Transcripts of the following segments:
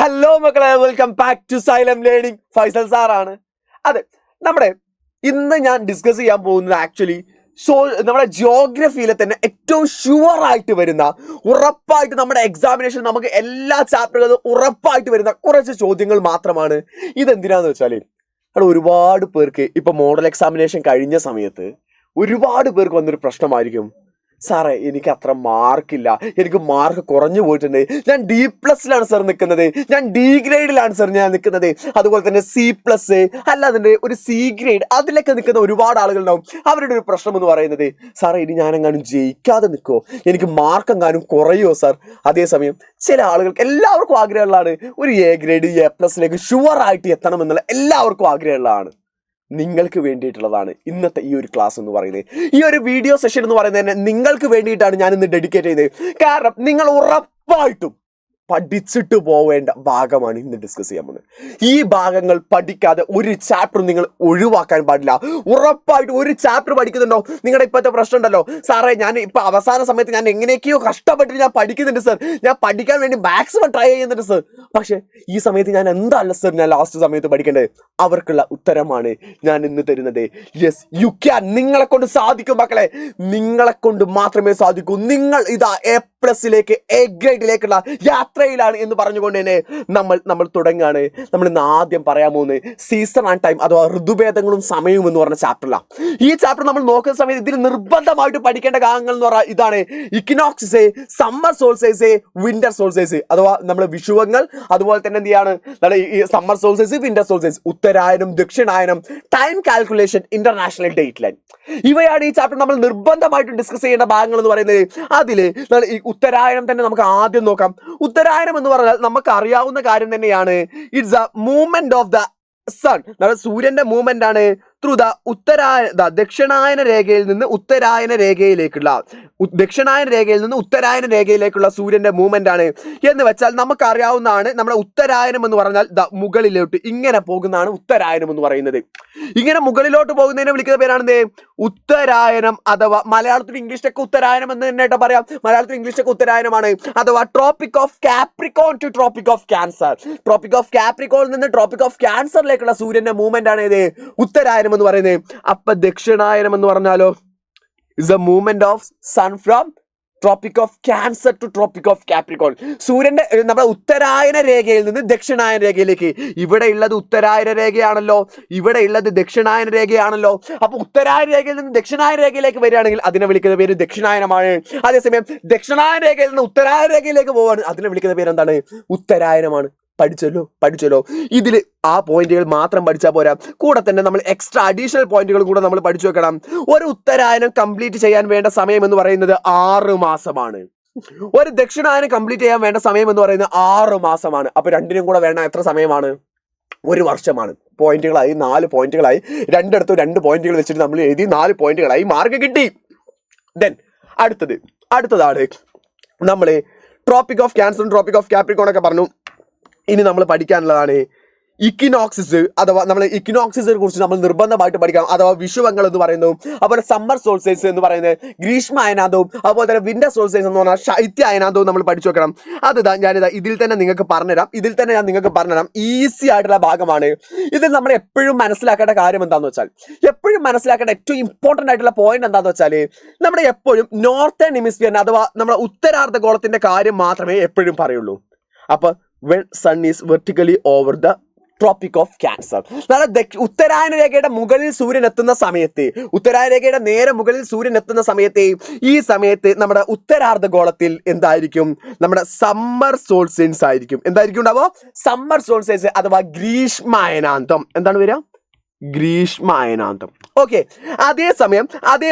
Hello മക്കളെ, welcome back to Xylem learning. Faisal സാറാണ്. അതെ, ഇന്ന് ഞാൻ ഡിസ്കസ് ചെയ്യാൻ പോകുന്നത് ആക്ച്വലി നമ്മുടെ ജിയോഗ്രഫിയിലെ തന്നെ ഏറ്റവും ഷുവർ ആയിട്ട് വരുന്ന, ഉറപ്പായിട്ട് നമ്മുടെ എക്സാമിനേഷൻ നമുക്ക് എല്ലാ ചാപ്റ്ററുകളും ഉറപ്പായിട്ട് വരുന്ന കുറച്ച് ചോദ്യങ്ങൾ മാത്രമാണ്. ഇതെന്തിനാന്ന് വെച്ചാൽ അവിടെ ഒരുപാട് പേർക്ക് ഇപ്പൊ മോഡൽ എക്സാമിനേഷൻ കഴിഞ്ഞ സമയത്ത് ഒരുപാട് പേർക്ക് വന്നൊരു പ്രശ്നമായിരിക്കും, സാറേ എനിക്ക് അത്ര മാർക്കില്ല, എനിക്ക് മാർക്ക് കുറഞ്ഞു പോയിട്ടുണ്ട്, ഞാൻ D+ലാണ് സാർ നിൽക്കുന്നത്, ഞാൻ D ഗ്രേഡിലാണ് സാർ ഞാൻ നിൽക്കുന്നത്, അതുപോലെ തന്നെ C+, അല്ലാതെ ഒരു C ഗ്രേഡ് അതിലൊക്കെ നിൽക്കുന്ന ഒരുപാട് ആളുകളുണ്ടാവും. അവരുടെ ഒരു പ്രശ്നം എന്ന് പറയുന്നത്, സാറേ ഇനി ഞാനെങ്ങാനും ജയിക്കാതെ നിൽക്കുമോ, എനിക്ക് മാർക്ക് എങ്ങാനും കുറയുമോ സാർ. അതേസമയം ചില ആളുകൾക്ക് എല്ലാവർക്കും ആഗ്രഹമുള്ളതാണ് ഒരു A ഗ്രേഡ് A+ലേക്ക് ഷുവർ ആയിട്ട് എത്തണം എന്നുള്ള എല്ലാവർക്കും ആഗ്രഹമുള്ളതാണ്. നിങ്ങൾക്ക് വേണ്ടിയിട്ടുള്ളതാണ് ഇന്നത്തെ ഈ ഒരു ക്ലാസ് എന്ന് പറയുന്നത്. ഈ ഒരു വീഡിയോ സെഷൻ എന്ന് പറയുന്നത് തന്നെ നിങ്ങൾക്ക് വേണ്ടിയിട്ടാണ് ഞാൻ ഇന്ന് ഡെഡിക്കേറ്റ് ചെയ്തത്. കാരണം നിങ്ങൾ ഉറപ്പായിട്ടും പഠിച്ചിട്ട് പോവേണ്ട ഭാഗമാണ് ഇന്ന് ഡിസ്കസ് ചെയ്യാൻ പോകുന്നത്. ഈ ഭാഗങ്ങൾ പഠിക്കാതെ ഒരു ചാപ്റ്റർ നിങ്ങൾ ഒഴിവാക്കാൻ പാടില്ല. ഉറപ്പായിട്ടും ഒരു ചാപ്റ്റർ പഠിക്കുന്നുണ്ടോ, നിങ്ങളുടെ ഇപ്പോഴത്തെ പ്രശ്നം ഉണ്ടല്ലോ, സാറേ ഞാൻ ഇപ്പൊ അവസാന സമയത്ത് ഞാൻ എങ്ങനെയൊക്കെയോ കഷ്ടപ്പെട്ടിട്ട് ഞാൻ പഠിക്കുന്നുണ്ട് സർ, ഞാൻ പഠിക്കാൻ വേണ്ടി മാക്സിമം ട്രൈ ചെയ്യുന്നുണ്ട് സർ, പക്ഷെ ഈ സമയത്ത് ഞാൻ എന്താല്ല സർ ഞാൻ ലാസ്റ്റ് സമയത്ത് പഠിക്കേണ്ടത്, അവർക്കുള്ള ഉത്തരമാണ് ഞാൻ ഇന്ന് തരുന്നത്. യെസ്, യു ക്യാൻ, നിങ്ങളെ കൊണ്ട് സാധിക്കും മക്കളെ, നിങ്ങളെ കൊണ്ട് മാത്രമേ സാധിക്കൂ. നിങ്ങൾ ഇതാ A+ലേക്ക് A ഗ്രേഡിലേക്കുള്ള യാത്രയിലാണ് എന്ന് പറഞ്ഞുകൊണ്ട് തന്നെ നമ്മൾ തുടങ്ങുകയാണ്. നമ്മൾ ഇന്ന് ആദ്യം പറയാൻ പോകുന്നത് സീസൺ ആൻഡ് ടൈം അഥവാ ഋതുഭേദങ്ങളും സമയവും എന്ന് പറഞ്ഞ ചാപ്റ്ററിലാണ്. ഈ ചാപ്റ്റർ നമ്മൾ നോക്കുന്ന സമയത്ത് ഇതിൽ നിർബന്ധമായിട്ട് പഠിക്കേണ്ട ഭാഗങ്ങൾ എന്ന് പറഞ്ഞാൽ ഇതാണ്: equinoxes, summer solstice, winter solstice അഥവാ നമ്മുടെ വിഷുവങ്ങൾ, അതുപോലെ തന്നെ എന്ത് ചെയ്യാണ് ഈ സമ്മർ സോൾസ്റ്റൈസ്, വിന്റർ സോൾസ്റ്റൈസ്, ഉത്തരായനം, ദക്ഷിണായനം, time calculation, international date line, ഇവയാണ് ഈ ചാപ്റ്റർ നമ്മൾ നിർബന്ധമായിട്ട് ഡിസ്കസ് ചെയ്യേണ്ട ഭാഗങ്ങൾ എന്ന് പറയുന്നത്. അതില് ഈ ഉത്തരായനം തന്നെ നമുക്ക് ആദ്യം നോക്കാം. ഉത്തരായനം എന്ന് പറഞ്ഞാൽ നമുക്ക് അറിയാവുന്ന കാര്യം തന്നെയാണ്. It's a movement of the sun, സൂര്യന്റെ മൂവ്മെന്റ് ആണ് ത്രൂ ദ ദക്ഷിണായന രേഖയിൽ നിന്ന് ഉത്തരായന രേഖയിലേക്കുള്ള സൂര്യന്റെ മൂവ്മെന്റ് ആണ്. എന്ന് വെച്ചാൽ നമുക്ക് അറിയാവുന്നതാണ്, നമ്മുടെ ഉത്തരായനം എന്ന് പറഞ്ഞാൽ മുകളിലോട്ട് ഇങ്ങനെ പോകുന്നതാണ് ഉത്തരായനം എന്ന് പറയുന്നത്. ഇങ്ങനെ മുകളിലോട്ട് പോകുന്നതിനെ വിളിക്കുന്ന പേരാണ് ഉത്തരായനം, അഥവാ മലയാളത്തിൽ ഇംഗ്ലീഷിലൊക്കെ ഉത്തരായനം എന്ന് തന്നെ പറയാം. മലയാളത്തിൽ ഇംഗ്ലീഷിലൊക്കെ ഉത്തരായനമാണ്. അഥവാ tropic of Capricorn to tropic of Cancer, tropic of കാപ്രിക്കോണിൽ നിന്ന് ട്രോപ്പിക് ഓഫ് ക്യാൻസറിലേക്കുള്ള സൂര്യന്റെ മൂവ്മെന്റ് ആണ് ഇത് ഉത്തരായനം എന്ന് പറയുന്നത്. അപ്പൊ ദക്ഷിണായനം എന്ന് പറഞ്ഞാലോ is the movement of sun from tropic of cancer to tropic of capricorn. സൂര്യന്റെ നമ്മുടെ ഉത്തരായന രേഖയിൽ നിന്ന് ദക്ഷിണായന രേഖയിലേക്ക്. ഇവിടെ ഉള്ളത് ഉത്തരായന രേഖയാണല്ലോ, ഇവിടെ ഉള്ളത് ദക്ഷിണായന രേഖയാണല്ലോ. അപ്പൊ ഉത്തരായന രേഖയിൽ നിന്ന് ദക്ഷിണായന രേഖയിലേക്ക് വരികയാണെങ്കിൽ അതിനെ വിളിക്കുന്ന പേര് ദക്ഷിണായനമാണ്. അതേസമയം ദക്ഷിണായന രേഖയിൽ നിന്ന് ഉത്തരായന രേഖയിലേക്ക് പോവാണ്, അതിനെ വിളിക്കുന്ന പേര് എന്താണ്? ഉത്തരായനമാണ്. പഠിച്ചല്ലോ. ഇതിൽ ആ പോയിന്റുകൾ മാത്രം പഠിച്ചാൽ പോരാ, കൂടെ തന്നെ നമ്മൾ എക്സ്ട്രാ അഡീഷണൽ പോയിന്റുകൾ കൂടെ നമ്മൾ പഠിച്ചു വെക്കണം. ഒരു ഉത്തരായനം കംപ്ലീറ്റ് ചെയ്യാൻ വേണ്ട സമയം എന്ന് പറയുന്നത് 6 മാസമാണ്. ഒരു ദക്ഷിണായനം കംപ്ലീറ്റ് ചെയ്യാൻ വേണ്ട സമയം എന്ന് പറയുന്നത് 6 മാസമാണ്. അപ്പൊ രണ്ടിനും കൂടെ വേണ്ട എത്ര സമയമാണ്? 1 വർഷമാണ്. പോയിന്റുകളായി 4 പോയിന്റുകളായി, രണ്ടിടത്തും 2 പോയിന്റുകൾ വെച്ചിട്ട് നമ്മൾ എഴുതി 4 പോയിന്റുകളായി മാർക്ക് കിട്ടി. ദെൻ അടുത്തതാണ് നമ്മൾ tropic of Cancer, tropic of Capricorn ഒക്കെ പറഞ്ഞു. ഇനി നമ്മൾ പഠിക്കാനുള്ളതാണ് ഇക്വിനോക്സിസ്, അഥവാ നമ്മൾ ഇക്വിനോക്സിസിനെ കുറിച്ച് നമ്മൾ നിർബന്ധമായിട്ട് പഠിക്കണം. അഥവാ വിഷുവങ്ങൾ എന്ന് പറയുന്നതും, അതുപോലെ സമ്മർ സോൾസ്റ്റൈസ് എന്ന് പറയുന്നത് ഗ്രീഷ്മ അയനാന്തവും, അതുപോലെ തന്നെ വിന്റർ സോൾസ്റ്റൈസ് എന്ന് പറഞ്ഞാൽ ശൈത്യ അയനാന്തവും നമ്മൾ പഠിച്ചു വെക്കണം. ഞാനിതാ ഇതിൽ തന്നെ നിങ്ങൾക്ക് പറഞ്ഞുതരാം. ഈസി ആയിട്ടുള്ള ഭാഗമാണ്. ഇതിൽ നമ്മൾ എപ്പോഴും മനസ്സിലാക്കേണ്ട കാര്യം എന്താണെന്ന് വെച്ചാൽ, ഏറ്റവും ഇമ്പോർട്ടൻ്റ് ആയിട്ടുള്ള പോയിന്റ് എന്താണെന്ന് വെച്ചാൽ, നമ്മുടെ എപ്പോഴും നോർത്തേൺ ഹെമിസ്ഫിയറിന് അഥവാ നമ്മുടെ ഉത്തരാർദ്ധഗോളത്തിന്റെ കാര്യം മാത്രമേ എപ്പോഴും പറയുള്ളൂ. അപ്പൊ when sun is vertically over the tropic of cancer, ഉത്തരായന രേഖയുടെ മുകളിൽ സൂര്യൻ എത്തുന്ന സമയത്ത്, ഈ സമയത്ത് നമ്മുടെ ഉത്തരാർദ്ധഗോളത്തിൽ എന്തായിരിക്കും? നമ്മുടെ സമ്മർ സോൾസ്റ്റൈസ് ആയിരിക്കും. എന്തായിരിക്കും ഉണ്ടാവുക? സമ്മർ സോൾസ്റ്റൈസ് അഥവാ ഗ്രീഷ്മായനാന്തം. എന്താണ് വരിക? ഗ്രീഷ്മായനാന്തം. ഓക്കെ. അതേസമയം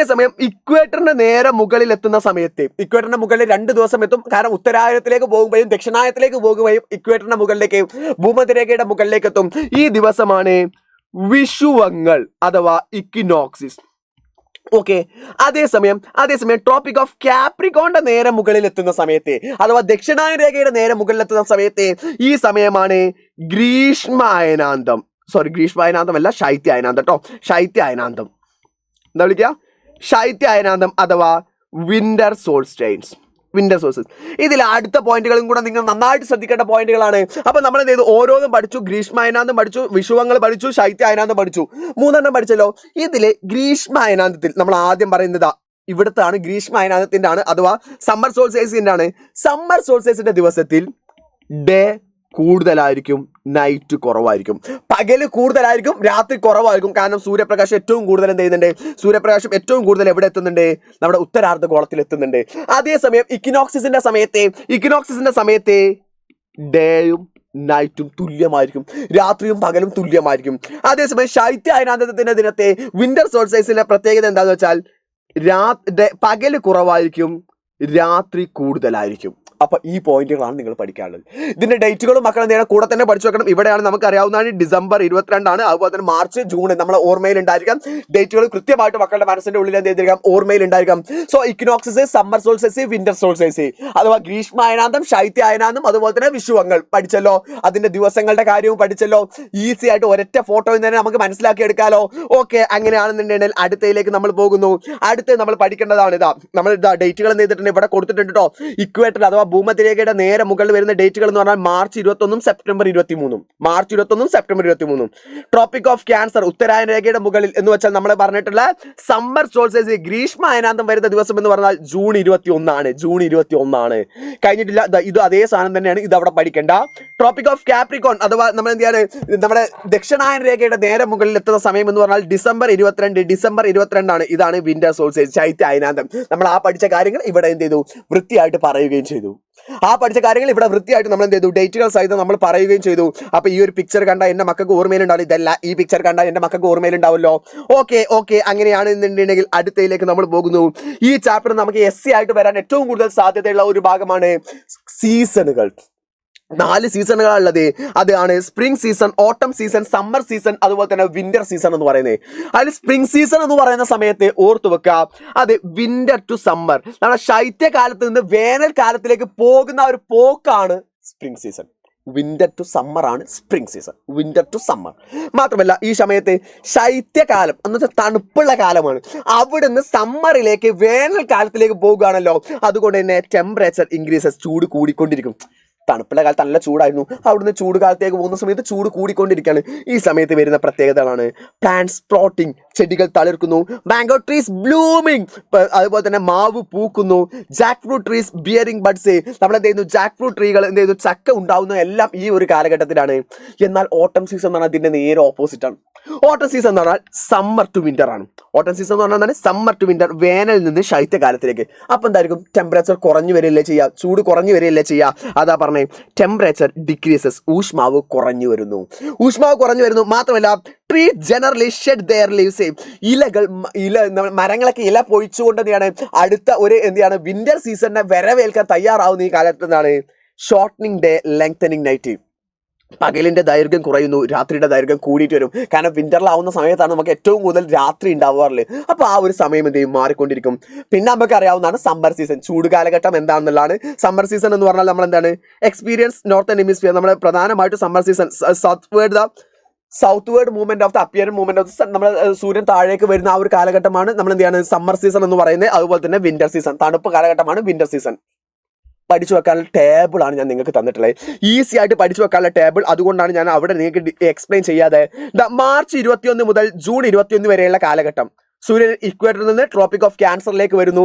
ഇക്വേറ്ററിന്റെ നേരെ മുകളിൽ എത്തുന്ന സമയത്ത്, ഇക്വേറ്ററിന്റെ മുകളിൽ 2 ദിവസം എത്തും. കാരണം ഉത്തരായനത്തിലേക്ക് പോകുകയും ദക്ഷിണായനത്തിലേക്ക് പോകുകയും ഇക്വേറ്ററിന്റെ മുകളിലേക്ക്, ഭൂമധ്യരേഖയുടെ മുകളിലേക്ക് എത്തും. ഈ ദിവസമാണ് വിഷുവങ്ങൾ അഥവാ ഇക്വിനോക്സിസ്. ഓക്കെ. അതേസമയം ട്രോപ്പിക് ഓഫ് കാപ്രിക്കോണിന്റെ നേരെ മുകളിൽ എത്തുന്ന സമയത്ത്, അഥവാ ദക്ഷിണായന രേഖയുടെ നേരെ മുകളിൽ എത്തുന്ന സമയത്ത് ഈ സമയമാണ് ഗ്രീഷ്മായനാന്തം അല്ല, ശൈത്യായനാന്തം കേട്ടോ. എന്താ വിളിക്കുക? ശൈത്യായനാന്തം അഥവാ വിന്റർ സോൾസ്റ്റൈസ്. Winter solstice. ഇതിൽ അടുത്ത പോയിന്റുകളും കൂടെ നിങ്ങൾ നന്നായിട്ട് ശ്രദ്ധിക്കേണ്ട പോയിന്റുകളാണ്. അപ്പൊ നമ്മൾ എന്ത് ചെയ്തു, ഓരോന്നും പഠിച്ചു. ഗ്രീഷ്മ അയനാന്തം പഠിച്ചു, വിഷുവങ്ങൾ പഠിച്ചു, ശൈത്യ അയനാന്തം പഠിച്ചു. 3 പഠിച്ചല്ലോ. ഇതില് ഗ്രീഷ്മ അയനാന്തത്തിൽ നമ്മൾ ആദ്യം പറയുന്നത് ഇവിടുത്താണ്, ഗ്രീഷ്മ അയനാന്തത്തിന്റെ ആണ്, അഥവാ സമ്മർ സോൾസ്റ്റിസിന്റെ ആണ്. സമ്മർ സോൾസ്റ്റിസിന്റെ ദിവസത്തിൽ ഡേ കൂടുതലായിരിക്കും, നൈറ്റ് കുറവായിരിക്കും. പകല് കൂടുതലായിരിക്കും, രാത്രി കുറവായിരിക്കും. കാരണം സൂര്യപ്രകാശം ഏറ്റവും കൂടുതൽ എന്ത് ചെയ്യുന്നുണ്ട്, സൂര്യപ്രകാശം ഏറ്റവും കൂടുതൽ എവിടെ എത്തുന്നുണ്ട്, നമ്മുടെ ഉത്തരാർദ്ധ ഗോളത്തിൽ എത്തുന്നുണ്ട്. അതേസമയം ഇക്വിനോക്സിസിന്റെ സമയത്തെ ഡേയും നൈറ്റും തുല്യമായിരിക്കും, രാത്രിയും പകലും തുല്യമായിരിക്കും. അതേസമയം ശൈത്യ അയനാന്തത്തിന്റെ ദിനത്തെ വിന്റർ സോൾസ്റ്റിസിന്റെ പ്രത്യേകത എന്താണെന്ന് വെച്ചാൽ പകല് കുറവായിരിക്കും, രാത്രി കൂടുതലായിരിക്കും. അപ്പൊ ഈ പോയിന്റുകളാണ് നിങ്ങൾ പഠിക്കാനുള്ളത്. ഇതിന്റെ ഡേറ്റുകളും മക്കൾ എന്തെങ്കിലും കൂടെ തന്നെ പഠിച്ചു വെക്കണം. ഇവിടെയാണ് നമുക്ക് അറിയാവുന്നതാണ് ഡിസംബർ 22 അതുപോലെ തന്നെ മാർച്ച് ജൂൺ നമ്മളെ ഓർമ്മയിൽ ഉണ്ടായിരിക്കാം. ഡേറ്റുകൾ കൃത്യമായിട്ട് മക്കളുടെ മനസ്സിന്റെ ഉള്ളിൽ എന്ത് ചെയ്തിരിക്കാം, ഓർമ്മയിൽ ഉണ്ടായിരിക്കാം. So equinoxes, summer solstice, winter solstice അഥവാ ഗ്രീഷ്മ അയനാന്തം, ശൈത്യ അയനാന്തം, അതുപോലെ തന്നെ വിഷുവങ്ങൾ പഠിച്ചല്ലോ. അതിന്റെ ദിവസങ്ങളുടെ കാര്യവും പഠിച്ചല്ലോ. ഈസി ആയിട്ട് ഒരൊറ്റ ഫോട്ടോയിൽ തന്നെ നമുക്ക് മനസ്സിലാക്കി എടുക്കാലോ. ഓക്കെ, അങ്ങനെയാണെന്നുണ്ടെങ്കിൽ അടുത്തയിലേക്ക് നമ്മൾ പോകുന്നു. അടുത്ത് നമ്മൾ പഠിക്കേണ്ടതാണ് ഇതാ, നമ്മൾ ഇതാ ഡേറ്റുകൾ എന്ത് ചെയ്തിട്ടുണ്ട് ഇവിടെ കൊടുത്തിട്ടുണ്ട് കേട്ടോ. ഇക്വേറ്റർ അഥവാ ഭൂമധ്യരേഖയുടെ നേരെ മുകളിൽ വരുന്ന ഡേറ്റുകൾ എന്ന് പറഞ്ഞാൽ March 21 September 23. Tropic of Cancer ഉത്തരായന രേഖയുടെ മുകളിൽ എന്ന് വെച്ചാൽ നമ്മൾ പറഞ്ഞിട്ടുള്ള സമ്മർ സോൾസ്റ്റിസ് ഗ്രീഷ്മ അയനാന്തം വരുന്ന ദിവസം എന്ന് പറഞ്ഞാൽ ജൂൺ 21 കഴിഞ്ഞിട്ടില്ല. ഇത് അതേ സാധനം തന്നെയാണ്, ഇത് അവിടെ പഠിക്കേണ്ട. ട്രോപ്പിക് ഓഫ് കാപ്രിക്കോൺ അഥവാ നമ്മൾ എന്ത് ചെയ്യാണ്, നമ്മുടെ ദക്ഷിണായന രേഖയുടെ നേരെ മുകളിൽ എത്തുന്ന സമയം എന്ന് പറഞ്ഞാൽ ഡിസംബർ 22 ഇതാണ് വിന്റർ സോൾസ്റ്റിസ്, ശൈത്യ അയനാന്തം. നമ്മൾ ആ പഠിച്ച കാര്യങ്ങൾ ഇവിടെ എന്ത് ചെയ്തു, വൃത്തിയായിട്ട് പറയുകയും ചെയ്തു. നമ്മൾ എന്ത് ചെയ്തു, ഡേറ്റുകൾ സഹിതം നമ്മൾ പറയുകയും ചെയ്തു. അപ്പൊ ഈ ഒരു പിക്ചർ കണ്ട എന്റെ മക്കൾക്ക് ഓർമ്മയിലുണ്ടാവില്ല, ഇതല്ല ഈ പിക്ചർ കണ്ട എന്റെ മക്കൾക്ക് ഓർമ്മയിലുണ്ടാവല്ലോ. ഓക്കെ അങ്ങനെയാണെന്നുണ്ടെങ്കിൽ അടുത്തയിലേക്ക് നമ്മൾ പോകുന്നു. ഈ ചാപ്റ്റർ നമുക്ക് SC ആയിട്ട് വരാൻ ഏറ്റവും കൂടുതൽ സാധ്യതയുള്ള ഒരു ഭാഗമാണ് സീസണുകൾ. 4 സീസണുകളുള്ളത്. അതാണ് സ്പ്രിംഗ് സീസൺ, ഓട്ടം സീസൺ, സമ്മർ സീസൺ, അതുപോലെ തന്നെ വിന്റർ സീസൺ എന്ന് പറയുന്നത്. അതിൽ സ്പ്രിംഗ് സീസൺ എന്ന് പറയുന്ന സമയത്ത് ഓർത്തു വെക്കുക, അത് വിന്റർ ടു സമ്മർ, നമ്മുടെ ശൈത്യകാലത്ത് നിന്ന് വേനൽക്കാലത്തിലേക്ക് പോകുന്ന ഒരു പോക്കാണ് spring season. Winter to summer ആണ് spring season, winter to summer. മാത്രമല്ല ഈ സമയത്ത് ശൈത്യകാലം എന്ന് വെച്ചാൽ തണുപ്പുള്ള കാലമാണ്. അവിടുന്ന് സമ്മറിലേക്ക് വേനൽക്കാലത്തിലേക്ക് പോകുകയാണല്ലോ. അതുകൊണ്ട് തന്നെ ടെമ്പറേച്ചർ ഇൻക്രീസസ്, ചൂട് കൂടിക്കൊണ്ടിരിക്കും. തണുപ്പുള്ള കാലത്ത് നല്ല ചൂടായിരുന്നു, അവിടുന്ന് ചൂട് കാലത്തേക്ക് പോകുന്ന സമയത്ത് ചൂട് കൂടിക്കൊണ്ടിരിക്കുകയാണ്. ഈ സമയത്ത് വരുന്ന പ്രത്യേകതകളാണ് പ്ലാന്റ്സ് സ്പ്രോട്ടിങ്, ചെടികൾ തളിർക്കുന്നു, മാംഗോ ട്രീസ് ബ്ലൂമിങ്, അതുപോലെ തന്നെ മാവ് പൂക്കുന്നു, jackfruit trees bearing buds, നമ്മളെന്ത് ചെയ്യുന്നു, ജാക്ക് ഫ്രൂട്ട് ട്രീകൾ എന്ത് ചെയ്യുന്നു, ചക്ക ഉണ്ടാവുന്ന എല്ലാം ഈ ഒരു കാലഘട്ടത്തിലാണ്. എന്നാൽ ഓട്ടം സീസൺ എന്ന് പറഞ്ഞാൽ അതിന്റെ നേരെ ഓപ്പോസിറ്റ് ആണ്. ഓട്ടം സീസൺ എന്ന് പറഞ്ഞാൽ സമ്മർ ടു വിന്റർ ആണ്. ഓട്ടം സീസൺ എന്ന് പറഞ്ഞാൽ സമ്മർ ടു വിന്റർ, വേനലിൽ നിന്ന് ശൈത്യകാലത്തിലേക്ക്. അപ്പൊ എന്തായിരിക്കും, ടെമ്പറേച്ചർ കുറഞ്ഞു വരികയല്ലേ ചെയ്യുക, ചൂട് കുറഞ്ഞു വരികയല്ലേ ചെയ്യുക. അതാ പറഞ്ഞേ, ടെമ്പറേച്ചർ ഡിക്രീസസ്, ഊഷ്മാവ് കുറഞ്ഞു വരുന്നു. മാത്രമല്ല tree generally shed their leaves, മരങ്ങളൊക്കെ ഇല പൊഴിച്ചുകൊണ്ട് എന്താണ് അടുത്ത ഒരു എന്താണ് വിന്റർ സീസണിനെ വരവേൽക്കാൻ തയ്യാറാവുന്ന ഈ കാലത്ത് എന്താണ് ഷോർട്ടനിങ് ഡേ, ലെങ്തനിങ് നൈറ്റ്. പകലിന്റെ ദൈർഘ്യം കുറയുന്നു, രാത്രിയുടെ ദൈർഘ്യം കൂടിയിട്ട് വരും. കാരണം വിന്ററിലാവുന്ന സമയത്താണ് നമുക്ക് ഏറ്റവും കൂടുതൽ രാത്രി ഉണ്ടാവാറുള്ളത്. അപ്പൊ ആ ഒരു സമയം എന്ത് ചെയ്യും, മാറിക്കൊണ്ടിരിക്കും. പിന്നെ നമുക്ക് അറിയാവുന്നതാണ് സമ്മർ സീസൺ, ചൂട് കാലഘട്ടം എന്താണെന്നുള്ളതാണ്. സമ്മർ സീസൺ എന്ന് പറഞ്ഞാൽ നമ്മൾ എന്താണ് എക്സ്പീരിയൻസ് നോർത്തേൺ ഹെമിസ്ഫിയർ, നമ്മൾ പ്രധാനമായിട്ട് summer season southward movement of the appearing movement of the sun, നമ്മൾ സൂര്യൻ താഴേക്ക് വരുന്ന ആ ഒരു കാലഘട്ടമാണ് നമ്മൾ എന്ത് ചെയ്യാണ് സമ്മർ സീസൺ എന്ന് പറയുന്നത്. അതുപോലെ തന്നെ വിന്റർ സീസൺ, തണുപ്പ് കാലഘട്ടമാണ് വിന്റർ സീസൺ. പഠിച്ചു വെക്കാനുള്ള ടേബിൾ ആണ് ഞാൻ നിങ്ങൾക്ക് തന്നിട്ടുള്ളത്, ഈസി ആയിട്ട് പഠിച്ചു വെക്കാനുള്ള ടേബിൾ. അതുകൊണ്ടാണ് ഞാൻ അവിടെ നിങ്ങൾക്ക് എക്സ്പ്ലെയിൻ ചെയ്യാതെ. മാർച്ച് 21 മുതൽ ജൂൺ 21 വരെയുള്ള കാലഘട്ടം സൂര്യൻ ഇക്വേറ്ററിൽ നിന്ന് ട്രോപ്പിക് ഓഫ് ക്യാൻസറിലേക്ക് വരുന്നു.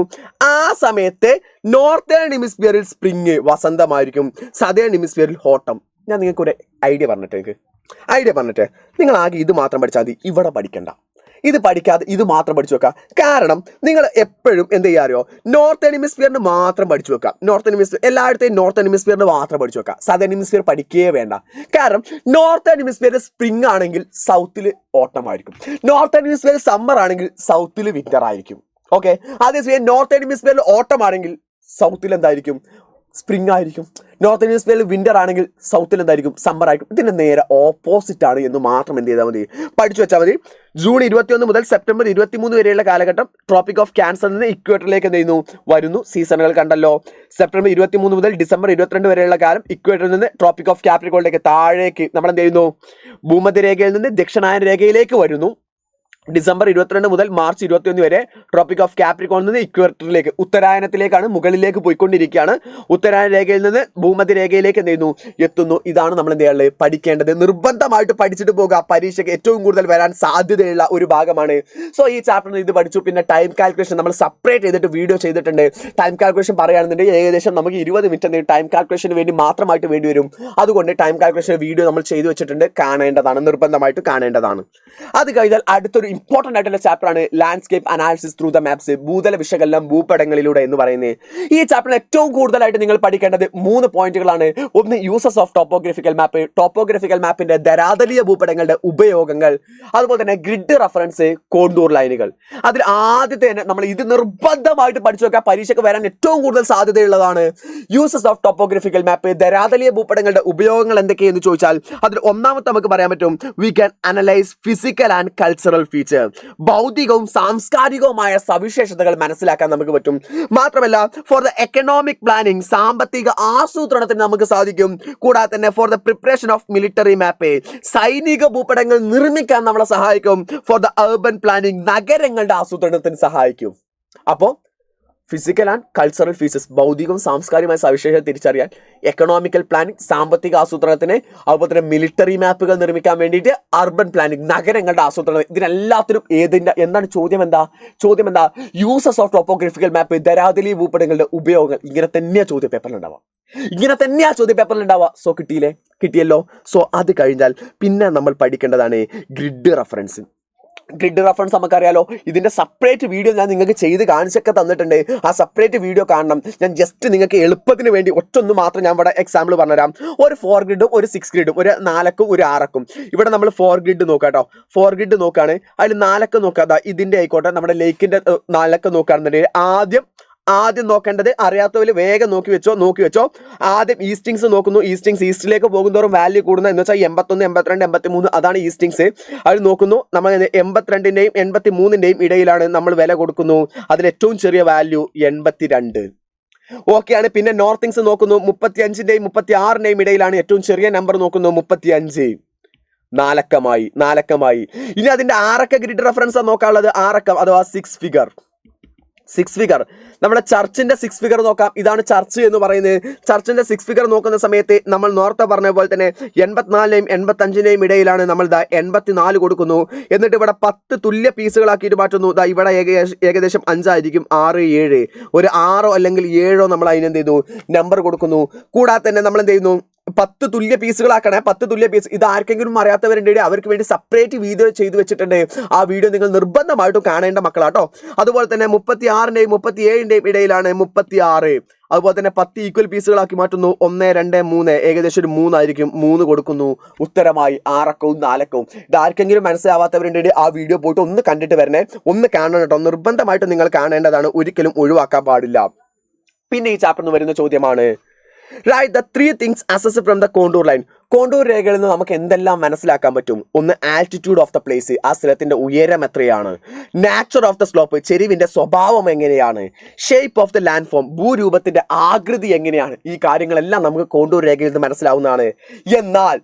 ആ സമയത്ത് നോർത്തേൺ ഹെമിസ്ഫിയറിൽ സ്പ്രിങ്, വസന്തമായിരിക്കും. സദേൺ ഹെമിസ്ഫിയറിൽ ഓട്ടം. ഞാൻ നിങ്ങൾക്ക് ഒരു ഐഡിയ പറഞ്ഞിട്ട് നിങ്ങൾ ആകെ ഇത് മാത്രം പഠിച്ചാൽ മതി, ഇവിടെ പഠിക്കണ്ട. ഇത് പഠിക്കാതെ ഇത് മാത്രം പഠിച്ചു വെക്കുക. കാരണം നിങ്ങൾ എപ്പോഴും എന്ത് ചെയ്യാറിയോ, നോർത്തേൺ ഹെമിസ്ഫിയറിന് മാത്രം പഠിച്ചു വെക്കുക. എല്ലായിടത്തെയും നോർത്തേൺ ഹെമിസ്ഫിയറിന് മാത്രം പഠിച്ചു വെക്കുക. സദേൺ ഹെമിസ്ഫിയർ പഠിക്കുകയേ വേണ്ട. കാരണം നോർത്തേൺ ഹെമിസ്ഫിയറിൽ സ്പ്രിംഗ് ആണെങ്കിൽ സൗത്തിൽ ഓട്ടമായിരിക്കും, നോർത്തേൺ ഹെമിസ്ഫിയറിൽ സമ്മർ ആണെങ്കിൽ സൗത്തിൽ വിന്റർ ആയിരിക്കും. ഓക്കെ, അതേസമയം നോർത്തേൺ ഹെമിസ്ഫിയറിൽ ഓട്ടമാണെങ്കിൽ സൗത്തിൽ എന്തായിരിക്കും, സ്പ്രിംഗ് ആയിരിക്കും. നോർത്തേൺ ഹെമിസ്ഫിയറിൽ വിന്റർ ആണെങ്കിൽ സൗത്തിൽ എന്തായിരിക്കും, സമ്മർ ആയിരിക്കും. ഇതിന്റെ നേരെ ഓപ്പോസിറ്റ് ആണ് എന്ന് മാത്രം എന്ത് ചെയ്താൽ മതി, പഠിച്ചു വെച്ചാൽ മതി. ജൂൺ 21 മുതൽ സെപ്റ്റംബർ 23 വരെയുള്ള കാലഘട്ടം ട്രോപ്പിക് ഓഫ് ക്യാൻസറിൽ നിന്ന് ഇക്വേറ്ററിലേക്ക് എന്ത് ചെയ്യുന്നു, വരുന്നു. സീസണുകൾ കണ്ടല്ലോ. സെപ്റ്റംബർ 23 മുതൽ ഡിസംബർ 22 വരെയുള്ള കാലം ഇക്വേറ്ററിൽ നിന്ന് ട്രോപ്പിക് ഓഫ് കാപ്രിക്കോണിലേക്ക് താഴേക്ക് നമ്മൾ എന്ത് ചെയ്യുന്നു, ഭൂമധ്യരേഖയിൽ നിന്ന് ദക്ഷിണായന രേഖയിലേക്ക് വരുന്നു. ഡിസംബർ 22 മുതൽ മാർച്ച് 21 വരെ ട്രോപ്പിക് ഓഫ് കാപ്രിക്കോണിൽ നിന്ന് ഇക്വേറ്ററിലേക്ക് ഉത്തരായനത്തിലേക്കാണ് മുകളിലേക്ക് പോയിക്കൊണ്ടിരിക്കുകയാണ്. ഉത്തരായന രേഖയിൽ നിന്ന് ഭൂമധ്യ രേഖയിലേക്ക് എന്ത് ചെയ്യുന്നു എത്തുന്നു. ഇതാണ് നമ്മൾ എന്ത് ചെയ്യാനുള്ളത് പഠിക്കേണ്ടത്. നിർബന്ധമായിട്ട് പഠിച്ചിട്ട് പോകുക. പരീക്ഷയ്ക്ക് ഏറ്റവും കൂടുതൽ വരാൻ സാധ്യതയുള്ള ഒരു ഭാഗമാണ്. സോ ഈ ചാപ്റ്ററിൽ ഇത് പഠിച്ചു. പിന്നെ ടൈം കാൽക്കുലേഷൻ നമ്മൾ സെപ്പറേറ്റ് ചെയ്തിട്ട് വീഡിയോ ചെയ്തിട്ടുണ്ട്. ടൈം കാൽക്കുലേഷൻ പറയുകയാണെന്നുണ്ടെങ്കിൽ ഏകദേശം നമുക്ക് 20 മിനിറ്റ് ടൈം കാൽക്കുലേഷന് വേണ്ടി മാത്രമായിട്ട് വേണ്ടി വരും. അതുകൊണ്ട് ടൈം കാൽക്കുലേഷൻ വീഡിയോ നമ്മൾ ചെയ്തു വെച്ചിട്ടുണ്ട്. കാണേണ്ടതാണ്, നിർബന്ധമായിട്ട് കാണേണ്ടതാണ്. അത് കഴിഞ്ഞാൽ അടുത്തൊരു ഇമ്പോർട്ടന്റ് ആയിട്ടുള്ള ചാപ്റ്റർ ആണ് landscape analysis through the maps, ഭൂതല വിശകലനം ഭൂപടങ്ങളിലൂടെ എന്ന് പറയുന്നത്. ഈ ചാപ്റ്ററിൽ ഏറ്റവും കൂടുതലായിട്ട് നിങ്ങൾ പഠിക്കേണ്ടത് 3 പോയിന്റുകളാണ്. ഒന്ന് uses of topographical map, topographical മാപ്പിന്റെ ധരാതലീയ ഭൂപടങ്ങളുടെ ഉപയോഗങ്ങൾ, അതുപോലെ തന്നെ ഗ്രിഡ് റഫറൻസ്, കോണ്ടൂർ ലൈനുകൾ. അതിൽ ആദ്യത്തെ തന്നെ നമ്മൾ ഇത് നിർബന്ധമായിട്ട് പഠിച്ചു വെക്കുക. പരീക്ഷയ്ക്ക് വരാൻ ഏറ്റവും കൂടുതൽ സാധ്യതയുള്ളതാണ് യൂസസ് ഓഫ് ടോപ്പോഗ്രഫിക്കൽ മാപ്പ്. ധരാതലീയ ഭൂപടങ്ങളുടെ ഉപയോഗങ്ങൾ എന്തൊക്കെയെന്ന് ചോദിച്ചാൽ അതിൽ ഒന്നാമത്തെ നമുക്ക് പറയാൻ പറ്റും we can analyse physical and cultural feature. ഭൗതികവും സാംസ്കാരികവുമായ സവിശേഷതകൾ മനസ്സിലാക്കാൻ നമുക്ക് പറ്റും. മാത്രമല്ല ഫോർ ദ എക്കണോമിക് പ്ലാനിങ്, സാമ്പത്തിക ആസൂത്രണത്തിന് നമുക്ക് സാധിക്കും. കൂടാതെ തന്നെ for the preparation of military map, സൈനിക ഭൂപടങ്ങൾ നിർമ്മിക്കാൻ നമ്മളെ സഹായിക്കും. ഫോർ ദ അർബൻ പ്ലാനിങ്, നഗരങ്ങളുടെ ആസൂത്രണത്തിന് സഹായിക്കും. അപ്പോൾ ഫിസിക്കൽ ആൻഡ് കൾച്ചറൽ ഫീച്ചേഴ്സ്, ഭൗതികവും സാംസ്കാരികമായ സവിശേഷത തിരിച്ചറിയാൻ, എക്കണോമിക്കൽ പ്ലാനിങ് സാമ്പത്തിക ആസൂത്രണത്തിന്, അതുപോലെ തന്നെ മിലിറ്ററി മാപ്പുകൾ നിർമ്മിക്കാൻ വേണ്ടിയിട്ട്, അർബൻ പ്ലാനിങ് നഗരങ്ങളുടെ ആസൂത്രണം. ഇതിനെല്ലാത്തിനും എന്താണ് ചോദ്യം എന്താ യൂസസ് ഓഫ് ടോപ്പോഗ്രഫിക്കൽ മാപ്പ്, ധരാതലീയ ഭൂപടങ്ങളുടെ ഉപയോഗങ്ങൾ. ഇങ്ങനെ തന്നെയാണ് ചോദ്യ പേപ്പറിൽ ഉണ്ടാവുക. സോ കിട്ടിയല്ലോ. സോ അത് കഴിഞ്ഞാൽ പിന്നെ നമ്മൾ പഠിക്കേണ്ടതാണ് ഗ്രിഡ് റഫറൻസ്. ഗ്രിഡ് റഫറൻസ് നമുക്കറിയാലോ. ഇതിന്റെ സെപ്പറേറ്റ് വീഡിയോ ഞാൻ നിങ്ങൾക്ക് ചെയ്ത് കാണിച്ചൊക്കെ തന്നിട്ടുണ്ട്. ആ സെപ്പറേറ്റ് വീഡിയോ കാണണം. ഞാൻ ജസ്റ്റ് നിങ്ങൾക്ക് എളുപ്പത്തിന് വേണ്ടി ഒറ്റൊന്ന് മാത്രം ഞാൻ ഇവിടെ എക്സാമ്പിൾ പറഞ്ഞുതരാം. ഒരു 4 ഗ്രിഡും ഒരു 6 ഗ്രിഡും, ഒരു 4ക്കും ഒരു 6ക്കും. ഇവിടെ നമ്മൾ 4 ഗ്രിഡ് നോക്കാം കേട്ടോ. 4 ഗ്രിഡ് നോക്കുകയാണ്. അതിൽ 4ക്ക് നോക്കാം. ഇതിന്റെ ആയിക്കോട്ടെ, നമ്മുടെ ലേക്കിന്റെ 4ക്ക് നോക്കുകയാണെന്നുണ്ടെങ്കിൽ ആദ്യം നോക്കേണ്ടത്, അറിയാത്തവര് വേഗം നോക്കി വെച്ചോ. ആദ്യം ഈസ്റ്റിങ്സ് നോക്കുന്നു. ഈസ്റ്റിലേക്ക് പോകുന്നതോറും വാല്യൂ കൂടുന്നത് എന്ന് വെച്ചാൽ 81, 82, 83 അതാണ് ഈസ്റ്റിങ്സ്. അത് നോക്കുന്നു. നമ്മൾ 82ന്റെയും 83ന്റെയും ഇടയിലാണ് നമ്മൾ വില കൊടുക്കുന്നു. അതിൽ ഏറ്റവും ചെറിയ വാല്യൂ 82. ഓക്കെയാണ്. പിന്നെ നോർത്തിങ്സ് നോക്കുന്നു. 35ന്റെയും 36ന്റെയും ഇടയിലാണ് ഏറ്റവും ചെറിയ നമ്പർ നോക്കുന്നു. 35 നാലക്കമായി. ഇനി അതിന്റെ 6 ഗ്രിഡ് റെഫറൻസ് നോക്കാനുള്ളത്. 6 അഥവാ 6 ഫിഗർ. നമ്മുടെ ചർച്ചിന്റെ 6 ഫിഗർ നോക്കാം. ഇതാണ് ചർച്ച് എന്ന് പറയുന്നത്. ചർച്ചിന്റെ 6 ഫിഗർ നോക്കുന്ന സമയത്ത് നമ്മൾ നേരത്തെ പറഞ്ഞ പോലെ തന്നെ 84ന്റെയും 85ന്റെയും ഇടയിലാണ് നമ്മൾ 84 കൊടുക്കുന്നു. എന്നിട്ട് ഇവിടെ 10 തുല്യ പീസുകളാക്കിയിട്ട് മാറ്റുന്നു. ഇവിടെ ഏകദേശം 5 ആയിരിക്കും. 6, 7, ഒരു 6 അല്ലെങ്കിൽ 7 നമ്മൾ അതിനെന്ത് ചെയ്തു നമ്പർ കൊടുക്കുന്നു. കൂടാതെ തന്നെ നമ്മൾ എന്ത് ചെയ്യുന്നു 10 തുല്യ പീസുകളാക്കണേ. 10 തുല്യ പീസ്. ഇത് ആർക്കെങ്കിലും അറിയാത്തവരുണ്ടെങ്കിൽ അവർക്ക് വേണ്ടി സെപ്പറേറ്റ് വീഡിയോ ചെയ്തു വെച്ചിട്ടുണ്ട്. ആ വീഡിയോ നിങ്ങൾ നിർബന്ധമായിട്ടും കാണേണ്ട മക്കളാട്ടോ. അതുപോലെ തന്നെ 36ന്റെയും 37ന്റെയും ഇടയിലാണ് 36. അതുപോലെ തന്നെ 10 ഈക്വൽ പീസുകളാക്കി മാറ്റുന്നു. 1, 2, 3 ഏകദേശം ഒരു 3 ആയിരിക്കും. 3 കൊടുക്കുന്നു. ഉത്തരമായി 6ക്കവും 4ക്കവും. ഇത് ആർക്കെങ്കിലും മനസ്സിലാവാത്തവരുണ്ടെങ്കിൽ ആ വീഡിയോ പോയിട്ട് ഒന്ന് കണ്ടിട്ട് വരണേ. ഒന്ന് കാണണം കേട്ടോ. നിർബന്ധമായിട്ടും നിങ്ങൾ കാണേണ്ടതാണ്. ഒരിക്കലും ഒഴിവാക്കാൻ പാടില്ല. പിന്നെ ഈ ചാപ്റ്ററിൽ വരുന്ന ചോദ്യമാണ് Write the 3 things assessed from the contour line. Contour രേഖയിൽ നിന്ന് നമുക്ക് എന്തെല്ലാം മനസ്സിലാക്കാൻ പറ്റും? ഒന്ന്, ആൾട്ടിറ്റ്യൂഡ് ഓഫ് ദ പ്ലേസ്, ആ സ്ഥലത്തിന്റെ ഉയരം എത്രയാണ്. നാച്ചർ ഓഫ് ദ സ്ലോപ്പ്, ചെരിവിന്റെ സ്വഭാവം എങ്ങനെയാണ്. Shape of the landform, ഭൂരൂപത്തിന്റെ ആകൃതി എങ്ങനെയാണ്. ഈ കാര്യങ്ങളെല്ലാം നമുക്ക് കോണ്ടൂർ രേഖയിൽ നിന്ന് മനസ്സിലാവുന്നതാണ്. എന്നാൽ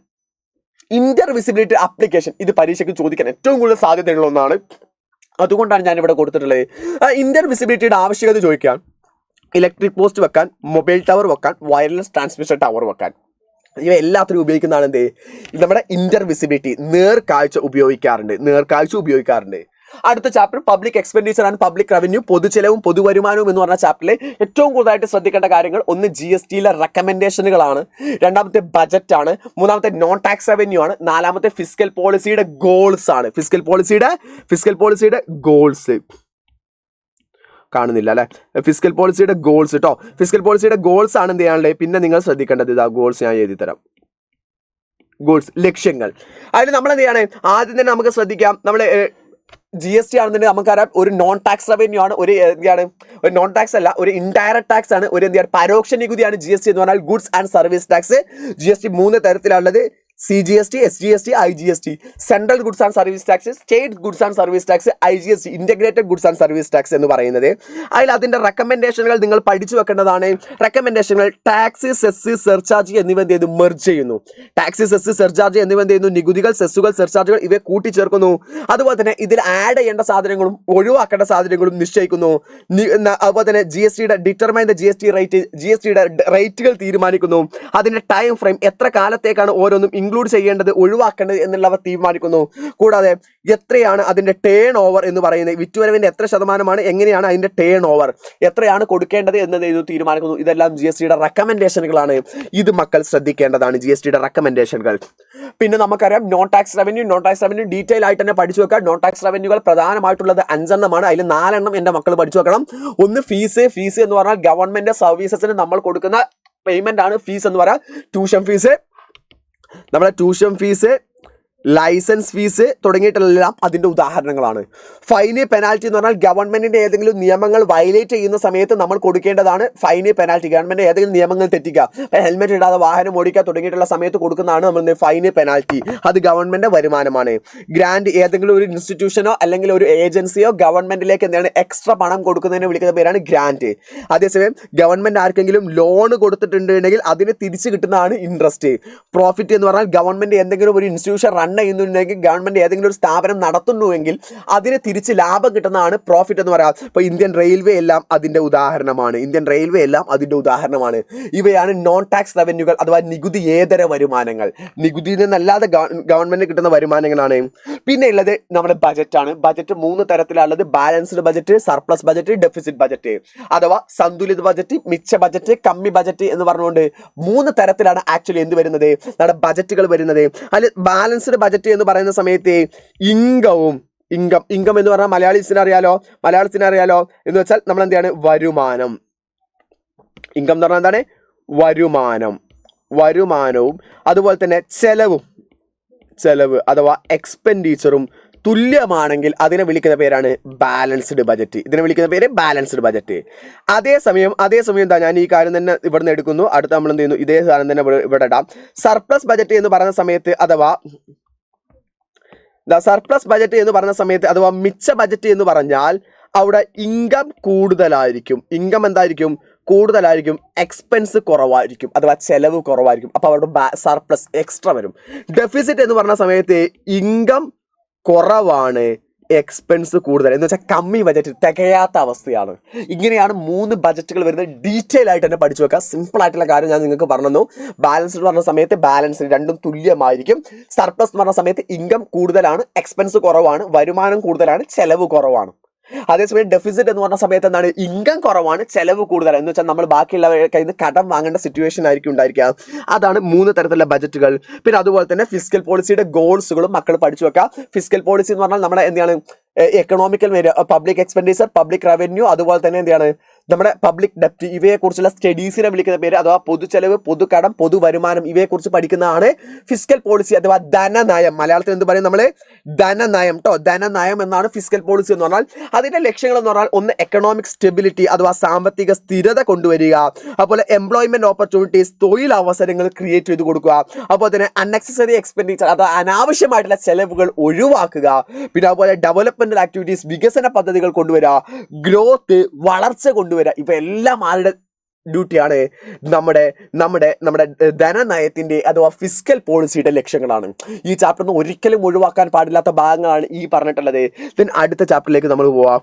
ഇന്റർ വിസിബിലിറ്റി ആപ്ലിക്കേഷൻ, ഇത് പരീക്ഷയ്ക്ക് ചോദിക്കാൻ ഏറ്റവും കൂടുതൽ സാധ്യതയുള്ള ഒന്നാണ്. അതുകൊണ്ടാണ് ഞാൻ ഇവിടെ കൊടുത്തിട്ടുള്ളത്. ഇന്റർ വിസിബിലിറ്റിയുടെ ആവശ്യകത ചോദിക്കാൻ ഇലക്ട്രിക് പോസ്റ്റ് വെക്കാൻ, മൊബൈൽ ടവർ വെക്കാൻ, വയർലെസ് ട്രാൻസ്മിഷൻ ടവർ വെക്കാൻ, ഇവ എല്ലാത്തിനും ഉപയോഗിക്കുന്നതാണ് എന്ത് നമ്മുടെ ഇന്റർ വിസിബിലിറ്റി. നേർക്കാഴ്ച ഉപയോഗിക്കാറുണ്ട്. അടുത്ത chapter public expenditure and public revenue, പൊതുചെലവും പൊതുവരുമാനവും എന്ന് പറഞ്ഞ ചാപ്റ്ററിൽ ഏറ്റവും കൂടുതലായിട്ട് ശ്രദ്ധിക്കേണ്ട കാര്യങ്ങൾ ഒന്ന് GSTയിലെ റെക്കമെൻഡേഷനുകളാണ്, രണ്ടാമത്തെ ബജറ്റ് ആണ്, മൂന്നാമത്തെ നോൺ ടാക്സ് റവന്യൂ ആണ്, നാലാമത്തെ ഫിസ്ക്കൽ പോളിസിയുടെ ഗോൾസ് ആണ്. ഫിസ്ക്കൽ പോളിസിയുടെ ഗോൾസ് കാണുന്നില്ല അല്ലെ. ഫിസ്ക്കൽ പോളിസിയുടെ ഗോൾസ് കേട്ടോ. ഫിസ്ക്കൽ പോളിസിയുടെ ഗോൾസ് ആണ് എന്ത് ചെയ്യാനുള്ളത്. പിന്നെ നിങ്ങൾ ശ്രദ്ധിക്കേണ്ടത് ഇതാ ഗോൾസ് ഞാൻ എഴുതി തരാം. ഗോൾസ്, ലക്ഷ്യങ്ങൾ. അതിൽ നമ്മൾ എന്ത് ചെയ്യാണ്, ആദ്യം തന്നെ നമുക്ക് ശ്രദ്ധിക്കാം. നമ്മൾ GST ആണെന്നുണ്ടെങ്കിൽ നമുക്കറിയാം ഒരു നോൺ ടാക്സ് റവന്യൂ ആണ്. ഒരു നോൺ ടാക്സ് അല്ല, ഒരു ഇൻഡയറക്ട് ടാക്സ് ആണ്. ഒരു പരോക്ഷ നികുതിയാണ് GST എന്ന് പറഞ്ഞാൽ. Goods and service tax. GST 3 തരത്തിലുള്ളത്. CGST, SGST, IGST, central goods and service tax, state goods and service tax, IGST, integrated goods and service tax എന്ന് പറയുന്നത്. അതിന്റെ റെക്കമെൻഡേഷനുകൾ നിങ്ങൾ പഠിച്ചു വെക്കേണ്ടതാണ്. റെക്കമെൻഡേഷനുകൾ ടാക്സ്, സെസ്, സർചാർജ് എന്നിവ എന്ത് ചെയ്യുന്നു? മെർജ് ചെയ്യുന്നു. ടാക്സ്, സെസ്, സർചാർജ് എന്നിവ എന്ത് ചെയ്യുന്നു? നികുതികൾ, സെസ്സുകൾ, സർചാർജുകൾ ഇവയെ കൂട്ടിച്ചേർക്കുന്നു. അതുപോലെ തന്നെ ഇതിൽ ആഡ് ചെയ്യേണ്ട സാധനങ്ങളും ഒഴിവാക്കേണ്ട സാധനങ്ങളും നിശ്ചയിക്കുന്നു. അതുപോലെ തന്നെ GSTയുടെ ഡിറ്റർമൈൻ ദ GST റേറ്റ്, GSTയുടെ റേറ്റുകൾ തീരുമാനിക്കുന്നു. അതിന്റെ ടൈം ഫ്രെയിം, എത്ര കാലത്തേക്കാണ് ഓരോന്നും ഇൻക്ലൂഡ് ചെയ്യേണ്ടത്, ഒഴിവാക്കേണ്ടത് എന്നുള്ളവ തീരുമാനിക്കുന്നു. കൂടാതെ എത്രയാണ് അതിന്റെ ടേൺ ഓവർ എന്ന് പറയുന്നത്, വിറ്റുവരവിന്റെ എത്ര ശതമാനമാണ്, എങ്ങനെയാണ് അതിന്റെ ടേൺ ഓവർ, എത്രയാണ് കൊടുക്കേണ്ടത് എന്നത് തീരുമാനിക്കുന്നു. ഇതെല്ലാം GSTയുടെ റെക്കമെൻഡേഷനുകളാണ്. ഇത് മക്കൾ ശ്രദ്ധിക്കേണ്ടതാണ്, GSTയുടെ റെക്കമെൻഡേഷനുകൾ. പിന്നെ നമുക്കറിയാം non tax revenue. Non tax revenue detail ആയിട്ട് തന്നെ പഠിച്ചു വെക്കാം. നോൺ ടാക്സ് റവന്യൂകൾ പ്രധാനമായിട്ടുള്ളത് 5 എണ്ണമാണ്. അതിൽ 4 എണ്ണം എന്റെ മക്കൾ പഠിച്ചു വെക്കണം. ഒന്ന് ഫീസ്. ഫീസ് എന്ന് പറഞ്ഞാൽ ഗവൺമെന്റ് സർവീസസിന് നമ്മൾ കൊടുക്കുന്ന പേയ്മെന്റ് ആണ് ഫീസ് എന്ന് പറയാം. ട്യൂഷൻ ഫീസ്, നമ്മുടെ ട്യൂഷൻ ഫീസ്, ലൈസൻസ് ഫീസ് തുടങ്ങിയിട്ടുള്ളതെല്ലാം അതിന്റെ ഉദാഹരണങ്ങളാണ്. ഫൈന്, പെനാൽറ്റി എന്ന് പറഞ്ഞാൽ ഗവൺമെന്റിന്റെ ഏതെങ്കിലും നിയമങ്ങൾ വയലേറ്റ് ചെയ്യുന്ന സമയത്ത് നമ്മൾ കൊടുക്കേണ്ടതാണ് ഫൈന്, പെനാൽറ്റി. ഗവൺമെന്റ് ഏതെങ്കിലും നിയമങ്ങൾ തെറ്റിക്കുക, ഹെൽമെറ്റ് ഇടാതെ വാഹനം ഓടിക്കുക തുടങ്ങിയിട്ടുള്ള സമയത്ത് കൊടുക്കുന്നതാണ് നമ്മൾ ഫൈന്, പെനാൽറ്റി. അത് ഗവൺമെന്റ് വരുമാനമാണ്. ഗ്രാന്റ്, ഏതെങ്കിലും ഒരു ഇൻസ്റ്റിറ്റ്യൂഷനോ അല്ലെങ്കിൽ ഒരു ഏജൻസിയോ ഗവൺമെന്റിലേക്ക് എന്താണ് എക്സ്ട്രാ പണം കൊടുക്കുന്നതിനെ വിളിക്കുന്ന പേരാണ് ഗ്രാന്റ്. അതേസമയം ഗവൺമെന്റ് ആർക്കെങ്കിലും ലോൺ കൊടുത്തിട്ടുണ്ടെങ്കിൽ അതിന് തിരിച്ചു കിട്ടുന്നതാണ് ഇൻട്രസ്റ്റ്. പ്രോഫിറ്റ് എന്ന് പറഞ്ഞാൽ ഗവൺമെന്റ് എന്തെങ്കിലും ഒരു ഇൻസ്റ്റിറ്റ്യൂഷൻ റൺ ചെയ്യുന്നുണ്ടെങ്കിൽ, ഗവൺമെന്റ് ഏതെങ്കിലും ഒരു സ്ഥാപനം നടത്തുന്നുവെങ്കിൽ അതിന് തിരിച്ച് ലാഭം കിട്ടുന്നതാണ് പ്രോഫിറ്റ് എന്ന് പറയാം. ഇപ്പൊ ഇന്ത്യൻ റെയിൽവേ എല്ലാം അതിന്റെ ഉദാഹരണമാണ്. ഇവയാണ് നോൺ ടാക്സ് റവന്യൂകൾ അഥവാ നികുതിയേതര വരുമാനങ്ങൾ. നികുതിയിൽ നിന്നല്ലാതെ ഗവൺമെന്റ് കിട്ടുന്ന വരുമാനങ്ങളാണ്. പിന്നെ ഉള്ളത് നമ്മുടെ ബജറ്റാണ്. ബജറ്റ് 3 തരത്തിലുള്ളത്: balanced budget, surplus budget, deficit budget അഥവാ സന്തുലിത ബജറ്റ്, മിച്ച ബജറ്റ്, കമ്മി ബജറ്റ് എന്ന് പറഞ്ഞുകൊണ്ട് 3 തരത്തിലാണ് ആക്ച്വലി എന്ത് വരുന്നത്, നമ്മുടെ ബജറ്റുകൾ വരുന്നത്. അതിൽ ബാലൻസ്ഡ് ബജറ്റ് എന്ന് പറയുന്ന സമയത്ത് ഇൻകം എന്ന് പറഞ്ഞാൽ മലയാളത്തിന് അറിയാലോ എന്ന് വെച്ചാൽ നമ്മൾ എന്താണ്, വരുമാനം. ഇൻകം എന്ന് പറഞ്ഞാൽ എന്താണ്, വരുമാനവും അതുപോലെ തന്നെ ചെലവ് അഥവാ എക്സ്പെൻഡിച്ചറും തുല്യമാണെങ്കിൽ അതിനെ വിളിക്കുന്ന പേരാണ് ബാലൻസ്ഡ് ബജറ്റ്. അതേസമയം എന്താ, ഞാൻ ഈ കാര്യം തന്നെ ഇവിടുന്ന് എടുക്കുന്നു. അടുത്ത നമ്മൾ എന്ത് ചെയ്യുന്നു, ഇതേ സാധനം തന്നെ ഇവിടെ ഇടാം. സർപ്ലസ് ബജറ്റ് എന്ന് പറയുന്ന സമയത്ത് അഥവാ മിച്ച ബജറ്റ് എന്ന് പറഞ്ഞാൽ അവിടെ ഇൻകം കൂടുതലായിരിക്കും. എക്സ്പെൻസ് കുറവായിരിക്കും അഥവാ ചെലവ് കുറവായിരിക്കും. അപ്പോൾ അവിടെ സർപ്ലസ് എക്സ്ട്രാ വരും. ഡെഫിസിറ്റ് എന്ന് പറഞ്ഞ സമയത്ത് ഇൻകം കുറവാണ്, എക്സ്പെൻസ് കൂടുതൽ എന്ന് വെച്ചാൽ കമ്മി ബജറ്റ്, തികയാത്ത അവസ്ഥയാണ്. ഇങ്ങനെയാണ് 3 ബജറ്റുകൾ വരുന്നത്. ഡീറ്റെയിൽ ആയിട്ട് തന്നെ പഠിച്ചു വെക്കുക. സിമ്പിൾ ആയിട്ടുള്ള കാര്യം ഞാൻ നിങ്ങൾക്ക് പറഞ്ഞു. ബാലൻസ് എന്ന് പറഞ്ഞ സമയത്ത് ബാലൻസ് രണ്ടും തുല്യമായിരിക്കും. സർപ്ലസ് എന്ന് പറഞ്ഞ സമയത്ത് ഇൻകം കൂടുതലാണ്, എക്സ്പെൻസ് കുറവാണ്, വരുമാനം കൂടുതലാണ്, ചെലവ് കുറവാണ്. അതേസമയം ഡെഫിസിറ്റ് എന്ന് പറഞ്ഞ സമയത്ത് എന്താണ്, ഇൻകം കുറവാണ്, ചെലവ് കൂടുതലാണ്. എന്ന് വെച്ചാൽ നമ്മൾ ബാക്കിയുള്ളവരുടെ കയ്യിൽ നിന്ന് കടം വാങ്ങേണ്ട സിറ്റുവേഷൻ ആയിരിക്കും ഉണ്ടായിരിക്കുക. അതാണ് 3 തരത്തിലുള്ള ബജറ്റുകൾ. പിന്നെ അതുപോലെ തന്നെ ഫിസ്ക്കൽ പോളിസിയുടെ ഗോൾസുകളും മക്കൾ പഠിച്ചു വെക്കുക. ഫിസ്ക്കൽ പോളിസി എന്ന് പറഞ്ഞാൽ നമ്മുടെ എന്താണ്, economical public expenditure, public revenue, അതുപോലെ തന്നെ എന്താണ് നമ്മുടെ പബ്ലിക് ഡെപ്റ്റ്, ഇവയെക്കുറിച്ചുള്ള സ്റ്റഡീസിനെ വിളിക്കുന്ന പേര് അഥവാ പൊതുചെലവ്, പൊതുകടം, പൊതുവരുമാനം ഇവയെക്കുറിച്ച് പഠിക്കുന്നതാണ് ഫിസ്ക്കൽ പോളിസി അഥവാ ധനനയം. മലയാളത്തിൽ എന്ത് പറയും നമ്മൾ, ധനനയം ധനനയം എന്നാണ് ഫിസ്ക്കൽ പോളിസി എന്ന് പറഞ്ഞാൽ. അതിന്റെ ലക്ഷ്യങ്ങൾ എന്ന് പറഞ്ഞാൽ ഒന്ന് എക്കണോമിക് സ്റ്റെബിലിറ്റി അഥവാ സാമ്പത്തിക സ്ഥിരത കൊണ്ടുവരിക, അതുപോലെ എംപ്ലോയ്മെന്റ് ഓപ്പർച്യൂണിറ്റീസ്, തൊഴിലവസരങ്ങൾ ക്രിയേറ്റ് ചെയ്ത് കൊടുക്കുക, അതുപോലെ തന്നെ അൺനെസസറി എക്സ്പെൻഡിച്ചർ അഥവാ അനാവശ്യമായിട്ടുള്ള ചെലവുകൾ ഒഴിവാക്കുക, പിന്നെ അതുപോലെ ഡെവലപ്മെന്റൽ ആക്ടിവിറ്റീസ്, വികസന പദ്ധതികൾ കൊണ്ടുവരിക, ഗ്രോത്ത്, വളർച്ച കൊണ്ടുവരിക. ഇപ്പൊ എല്ലാം ആരുടെ ഡ്യൂട്ടിയാണ്, നമ്മുടെ ധനനയത്തിന്റെ അഥവാ ഫിസ്ക്കൽ പോളിസിയുടെ ലക്ഷ്യങ്ങളാണ്. ഈ ചാപ്റ്ററിന് ഒരിക്കലും ഒഴിവാക്കാൻ പാടില്ലാത്ത ഭാഗങ്ങളാണ് ഈ പറഞ്ഞിട്ടുള്ളത്. ദെൻ അടുത്ത ചാപ്റ്ററിലേക്ക് നമ്മൾ പോവാം.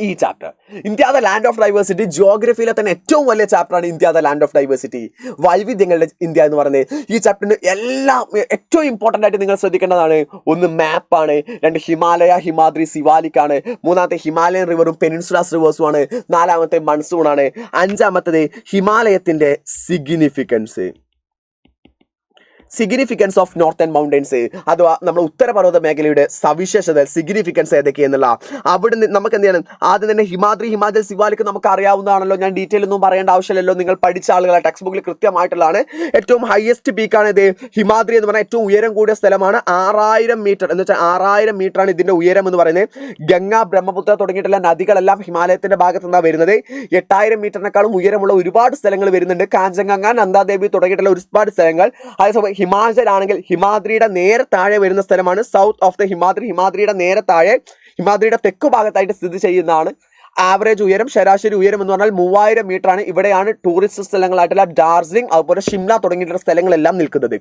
ഈ chapter India the land of diversity, ജിയോഗ്രഫിയിലെ തന്നെ ഏറ്റവും വലിയ ചാപ്റ്ററാണ് India the land of diversity, വൈവിധ്യങ്ങളുടെ ഇന്ത്യ എന്ന് പറയുന്നത്. ഈ ചാപ്റ്ററിന് എല്ലാം ഏറ്റവും ഇമ്പോർട്ടൻ്റ് ആയിട്ട് നിങ്ങൾ ശ്രദ്ധിക്കേണ്ടതാണ്. ഒന്ന് മാപ്പാണ്, 2 ഹിമാലയ, ഹിമാദ്രി, സിവാലിക്കാണ്, 3ാമത്തെ ഹിമാലയൻ റിവറും പെനിൻസുലാസ് റിവേഴ്സും ആണ്, 4ാമത്തെ മൺസൂൺ ആണ്, 5ാമത്തത് ഹിമാലയത്തിന്റെ സിഗ്നിഫിക്കൻസ് ഓഫ് നോർത്തേൺ മൗണ്ടൻസ് അഥവാ നമ്മുടെ ഉത്തരപർവ്വത മേഖലയുടെ സവിശേഷത, സിഗ്നിഫിക്കൻസ് ഏതൊക്കെയെന്നുള്ള. അവിടെ നമുക്ക് എന്ത് ചെയ്യണം, ആദ്യം തന്നെ ഹിമാദ്രി, ഹിമാചൽ, സിവാലിക്ക് നമുക്ക് അറിയാവുന്നതാണല്ലോ. ഞാൻ ഡീറ്റെയിൽ ഒന്നും പറയേണ്ട ആവശ്യമില്ലല്ലോ, നിങ്ങൾ പഠിച്ച ആളുകളെ ടെക്സ്റ്റ് ബുക്കിൽ കൃത്യമായിട്ടുള്ളതാണ്. ഏറ്റവും ഹയസ്റ്റ് പീക്കാണ് ഇത്. ഹിമാദ്രി എന്ന് പറഞ്ഞാൽ ഏറ്റവും ഉയരം കൂടിയ സ്ഥലമാണ്. 6000 മീറ്റർ എന്ന് വെച്ചാൽ 6000 മീറ്ററാണ് ഇതിന്റെ ഉയരം എന്ന് പറയുന്നത്. ഗംഗ, ബ്രഹ്മപുത്ര തുടങ്ങിയിട്ടുള്ള നദികളെല്ലാം ഹിമാലയത്തിന്റെ ഭാഗത്ത് നിന്നാണ് വരുന്നത്. 8000 മീറ്ററിനേക്കാളും ഉയരമുള്ള ഒരുപാട് സ്ഥലങ്ങൾ വരുന്നുണ്ട്. കാഞ്ചൻജംഗ, നന്ദാദേവി തുടങ്ങിയിട്ടുള്ള ഒരുപാട് സ്ഥലങ്ങൾ. അതേസമയം ഹിമാചൽ ആണെങ്കിൽ ഹിമാദ്രിയുടെ നേരെ താഴെ വരുന്ന സ്ഥലമാണ് സൗത്ത് ഓഫ് ദ ഹിമാദ്രി. ഹിമാദ്രിയുടെ നേരെ താഴെ ഹിമാദ്രിയുടെ തെക്ക് ഭാഗത്തായിട്ട് സ്ഥിതി ചെയ്യുന്നതാണ്. ആവറേജ് ഉയരം, ശരാശരി ഉയരം എന്ന് പറഞ്ഞാൽ 3000 മീറ്റർ ആണ്. ഇവിടെയാണ് ടൂറിസ്റ്റ് സ്ഥലങ്ങളായിട്ടുള്ള ഡാർജിലിംഗ് അതുപോലെ ഷിംല തുടങ്ങിയിട്ടുള്ള സ്ഥലങ്ങളെല്ലാം നിൽക്കുന്നത്.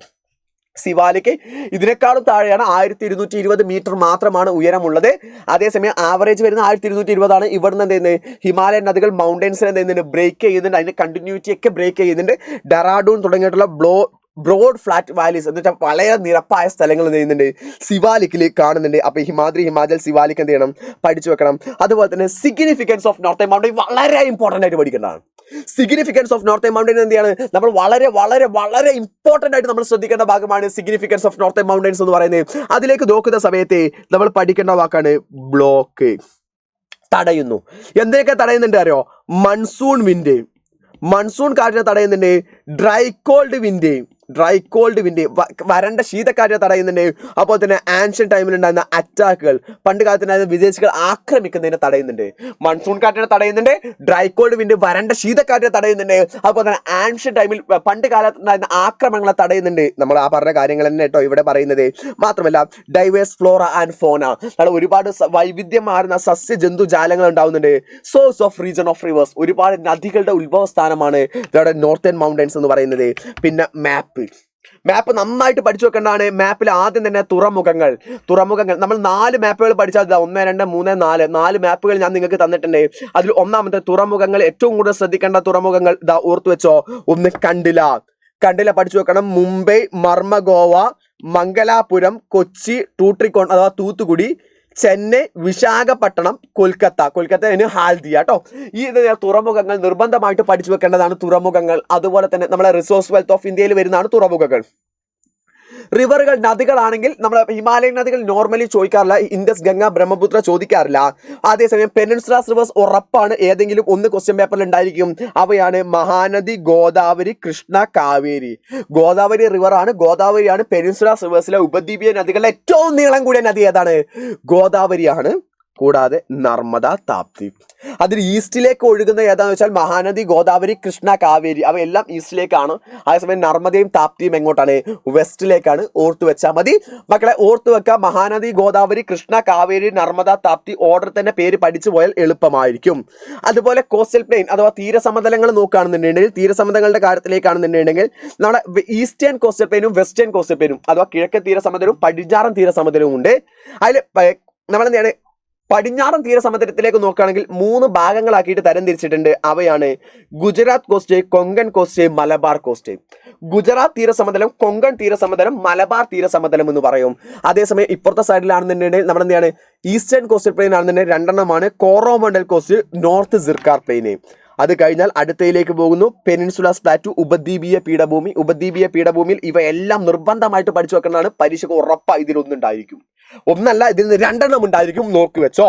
സിവാലിക്ക് ഇതിനേക്കാളും താഴെയാണ്, 1220 മീറ്റർ മാത്രമാണ് ഉയരമുള്ളത്. അതേസമയം ആവറേജ് വരുന്ന 1220 ആണ്. ഇവിടുന്ന് എന്ത് ചെയ്യുന്നത്, ഹിമാലയൻ നദികൾ മൗണ്ടൻസിനെ എന്ത് ചെയ്യുന്നുണ്ട്, ബ്രേക്ക് ചെയ്യുന്നുണ്ട്, അതിന്റെ കണ്ടിന്യൂറ്റി ഒക്കെ ബ്രേക്ക് ചെയ്യുന്നുണ്ട്. ഡെറാഡൂൺ തുടങ്ങിയിട്ടുള്ള ബ്രോഡ് ഫ്ലാറ്റ് വാലീസ് എന്ന് വെച്ചാൽ വളരെ നിരപ്പായ സ്ഥലങ്ങൾ എന്ത് ചെയ്യുന്നുണ്ട്, സിവാലിക്കിൽ കാണുന്നുണ്ട്. അപ്പോൾ ഹിമാചൽ സിവാലിക്ക് എന്ത് ചെയ്യണം, പഠിച്ചു വെക്കണം. അതുപോലെ തന്നെ സിഗ്നിഫിക്കൻസ് ഓഫ് നോർത്തേൺ മൗണ്ടൻ വളരെ ഇമ്പോർട്ടൻ്റ് ആയിട്ട് പഠിക്കേണ്ടതാണ്. സിഗ്നിഫിക്കൻസ് ഓഫ് നോർത്തേൺ മൗണ്ടൻ എന്ത് ചെയ്യാണ്, നമ്മൾ വളരെ വളരെ വളരെ ഇമ്പോർട്ടൻ്റ് ആയിട്ട് നമ്മൾ ശ്രദ്ധിക്കേണ്ട ഭാഗമാണ് സിഗ്നിഫിക്കൻസ് ഓഫ് നോർത്തേൺ മൗണ്ടൻസ് എന്ന് പറയുന്നത്. അതിലേക്ക് നോക്കുന്ന സമയത്ത് നമ്മൾ പഠിക്കേണ്ട വാക്കാണ് ബ്ലോക്ക്. തടയുന്നു. എന്തൊക്കെ തടയുന്നുണ്ട് അറിയോ? മൺസൂൺ വിൻഡ്, മൺസൂൺ കാറ്റിനെ തടയുന്നുണ്ട്. ഡ്രൈ കോൾഡ് വിൻഡ്, വരണ്ട ശീതക്കാറ്റിനെ തടയുന്നുണ്ട്. അപ്പോൾ തന്നെ ആൻഷ്യൻ ടൈമിൽ ഉണ്ടായിരുന്ന അറ്റാക്കുകൾ, പണ്ട് കാലത്തുണ്ടായിരുന്ന വിദേശികൾ ആക്രമിക്കുന്നതിനെ തടയുന്നുണ്ട്. മൺസൂൺ കാറ്റിനെ തടയുന്നുണ്ട്, ഡ്രൈ കോൾഡ് വിൻഡ് വരണ്ട ശീതക്കാറ്റിനെ തടയുന്നുണ്ട്. അപ്പോൾ തന്നെ ആൻഷ്യൻ ടൈമിൽ പണ്ട് കാലത്തുണ്ടായിരുന്ന ആക്രമണങ്ങളെ തടയുന്നുണ്ട്. നമ്മൾ ആ പറഞ്ഞ കാര്യങ്ങൾ തന്നെ കേട്ടോ ഇവിടെ പറയുന്നത്. മാത്രമല്ല ഡൈവേഴ്സ് ഫ്ലോറ ആൻഡ് ഫോന, ഒരുപാട് വൈവിധ്യമാർന്ന സസ്യ ജന്തുജാലങ്ങൾ ഉണ്ടാവുന്നുണ്ട്. Source of region of reverse, ഒരുപാട് നദികളുടെ ഉത്ഭവസ്ഥാനമാണ് ഇവിടെ നോർത്തേൺ മൗണ്ടൻസ് എന്ന് പറയുന്നത്. പിന്നെ മാപ്പ് നന്നായിട്ട് പഠിച്ചു വെക്കേണ്ടതാണ്. മാപ്പിൽ ആദ്യം തന്നെ തുറമുഖങ്ങൾ നമ്മൾ 4 മാപ്പുകൾ പഠിച്ചാൽ 1, 2, 3, 4 മാപ്പുകൾ ഞാൻ നിങ്ങൾക്ക് തന്നിട്ടുണ്ട്. അതിൽ ഒന്നാമത്തെ തുറമുഖങ്ങൾ, ഏറ്റവും കൂടുതൽ ശ്രദ്ധിക്കേണ്ട തുറമുഖങ്ങൾ ഓർത്തു വെച്ചോ. ഒന്ന് കണ്ടില പഠിച്ചു വെക്കണം. മുംബൈ, മർമഗോവ, മംഗലാപുരം, കൊച്ചി, ടൂട്രിക്കോൺ അഥവാ തൂത്തുകുടി, ചെന്നൈ, വിശാഖപട്ടണം, കൊൽക്കത്ത ഹാൽദിയ കേട്ടോ. ഈ തുറമുഖങ്ങൾ നിർബന്ധമായിട്ട് പഠിച്ചു വെക്കേണ്ടതാണ്. തുറമുഖങ്ങൾ അതുപോലെ തന്നെ നമ്മളെ റിസോഴ്സ് വെൽത്ത് ഓഫ് ഇന്ത്യയിൽ വരുന്നതാണ് തുറമുഖങ്ങൾ. റിവറുകൾ, നദികളാണെങ്കിൽ നമ്മളെ ഹിമാലയൻ നദികൾ നോർമലി ചോദിക്കാറില്ല. ഇൻഡസ്, ഗംഗ, ബ്രഹ്മപുത്ര ചോദിക്കാറില്ല. അതേസമയം പെനിൻസുലാസ് റിവേഴ്സ് ഉറപ്പാണ് ഏതെങ്കിലും ഒന്ന് ക്വസ്റ്റ്യൻ പേപ്പറിൽ ഉണ്ടായിരിക്കും. അവയാണ് മഹാനദി, ഗോദാവരി, കൃഷ്ണ, കാവേരി. ഗോദാവരി റിവറാണ്, ഗോദാവരിയാണ് പെനിൻസുലാസ് റിവേഴ്സിലെ ഉപദ്വീപീയ നദികളുടെ ഏറ്റവും നീളം കൂടിയ നദി ഏതാണ്? ഗോദാവരിയാണ്. കൂടാതെ നർമ്മദ, താപ്തി. അതിൽ ഈസ്റ്റിലേക്ക് ഒഴുകുന്ന ഏതാണെന്ന് വെച്ചാൽ മഹാനദി, ഗോദാവരി, കൃഷ്ണ, കാവേരി അവയെല്ലാം ഈസ്റ്റിലേക്കാണ്. അതേസമയം നർമ്മദയും താപ്തിയും എങ്ങോട്ടാണ്? വെസ്റ്റിലേക്കാണ്. ഓർത്തു വെച്ചാൽ മതി മക്കളെ, ഓർത്തു വെക്കുക. മഹാനദി, ഗോദാവരി, കൃഷ്ണ, കാവേരി, നർമ്മദ, താപ്തി ഓർഡർ തന്നെ പേര് പഠിച്ചു പോയാൽ എളുപ്പമായിരിക്കും. അതുപോലെ കോസ്റ്റൽ പ്ലെയിൻ അഥവാ തീരസമതലങ്ങൾ നോക്കുകയാണെന്നുണ്ടെങ്കിൽ, തീരസമതലങ്ങളുടെ കാര്യത്തിലേക്കാണെന്നുണ്ടെങ്കിൽ നമ്മുടെ ഈസ്റ്റേൺ കോസ്റ്റൽ പ്ലെയിനും വെസ്റ്റേൺ കോസ്റ്റൽ പ്ലെയിനും അഥവാ കിഴക്കൻ തീരസമതലവും പടിഞ്ഞാറൻ തീരസമതലവും ഉണ്ട്. അതിൽ നമ്മളെന്താണ് പടിഞ്ഞാറൻ തീരസമുദ്രത്തിലേക്ക് നോക്കുകയാണെങ്കിൽ 3 ഭാഗങ്ങളാക്കിയിട്ട് തരംതിരിച്ചിട്ടുണ്ട്. അവയാണ് Gujarat coast, Konkan coast, Malabar coast. Gujarat തീരസമതലം, കൊങ്കൺ തീരസമതലം, മലബാർ തീരസമതലം എന്ന് പറയും. അതേസമയം ഇപ്പുറത്തെ സൈഡിലാണെന്നുണ്ടെങ്കിൽ നമ്മളെന്താണ് ഈസ്റ്റേൺ കോസ്റ്റൽ പ്ലെയിൻ ആണെന്നുണ്ടെങ്കിൽ 2 എണ്ണമാണ്. കോറോമണ്ടൽ കോസ്റ്റ്, നോർത്ത് സിർക്കാർ പ്ലെയിന്. അത് കഴിഞ്ഞാൽ അടുത്തയിലേക്ക് പോകുന്നു പെനിൻസുലാസ് പ്ലാറ്റു, ഉപദ്വീപീയ പീഠഭൂമിയിൽ ഇവയെല്ലാം നിർബന്ധമായിട്ട് പഠിച്ചു വെക്കുന്നതാണ്. പരീക്ഷയ്ക്ക് ഉറപ്പായി ഇതിലൊന്നുണ്ടായിരിക്കും. ഒന്നല്ല, ഇതിൽ നിന്ന് 2 എണ്ണം ഉണ്ടായിരിക്കും. നോക്കി വെച്ചോ.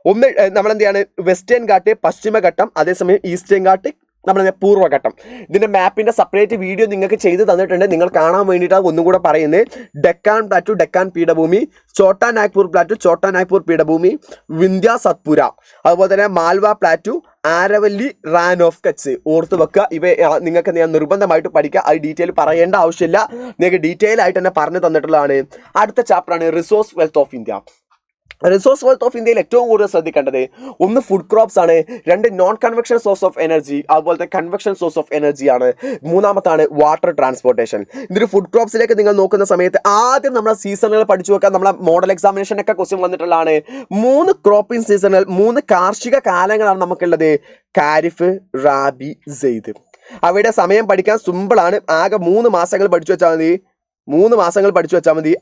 ഒന്ന് നമ്മളെന്ത് ചെയ്യാണ്, വെസ്റ്റേൺ ഘാട്ട്, പശ്ചിമഘട്ടം, അതേസമയം ഈസ്റ്റേൺ ഘാട്ട്, നമ്മളെ പൂർവ്വഘട്ടം. ഇതിന്റെ മാപ്പിന്റെ സെപ്പറേറ്റ് വീഡിയോ നിങ്ങൾക്ക് ചെയ്ത് തന്നിട്ടുണ്ട്. നിങ്ങൾ കാണാൻ വേണ്ടിയിട്ടാണ് ഒന്നും കൂടെ പറയുന്നത്. ഡെക്കാൻ പ്ലാറ്റു, ഡെക്കാൻ പീഠഭൂമി, ചോട്ടാ നാഗ്പൂർ പ്ലാറ്റു, ചോട്ടാ നാഗ്പൂർ പീഠഭൂമി, വിന്ധ്യ സത്പുര, അതുപോലെ തന്നെ മാൽവ പ്ലാറ്റു, ആരവല്ലി, റാൻ ഓഫ് കച്ച്. ഓർത്ത് വെക്കുക. ഇവ നിങ്ങൾക്ക് ഞാൻ നിർബന്ധമായിട്ട് പഠിക്കുക. അത് ഡീറ്റെയിൽ പറയേണ്ട ആവശ്യമില്ല, നിങ്ങൾക്ക് ഡീറ്റെയിൽ ആയിട്ട് തന്നെ പറഞ്ഞു തന്നിട്ടുള്ളതാണ്. അടുത്ത ചാപ്റ്ററാണ് resource wealth of India. Resource wealth of ഇന്ത്യയിൽ ഏറ്റവും കൂടുതൽ ശ്രദ്ധിക്കേണ്ടത് ഒന്ന് ഫുഡ് ക്രോപ്സ് ആണ്, 2 non convection source of energy, അതുപോലത്തെ കൺവെക്ഷൻ സോഴ്സ് ഓഫ് എനർജി ആണ്, 3ാമത്താണ് വാട്ടർ ട്രാൻസ്പോർട്ടേഷൻ. ഇതിൽ ഫുഡ് ക്രോപ്സിലേക്ക് നിങ്ങൾ നോക്കുന്ന സമയത്ത് ആദ്യം നമ്മളെ സീസണുകൾ പഠിച്ചു വെക്കാൻ നമ്മളെ മോഡൽ എക്സാമിനേഷനൊക്കെ ക്വസ്റ്റ്യൻ വന്നിട്ടുള്ളതാണ്. 3 ക്രോപ്പിംഗ് സീസണുകൾ, 3 കാർഷിക കാലങ്ങളാണ് നമുക്കുള്ളത്. ഖാരിഫ്, റാബി, സെയ്ദ്. അവയുടെ സമയം പഠിക്കാൻ സിമ്പിളാണ്. ആകെ 3 മാസങ്ങൾ പഠിച്ചു വെച്ചാൽ മതി.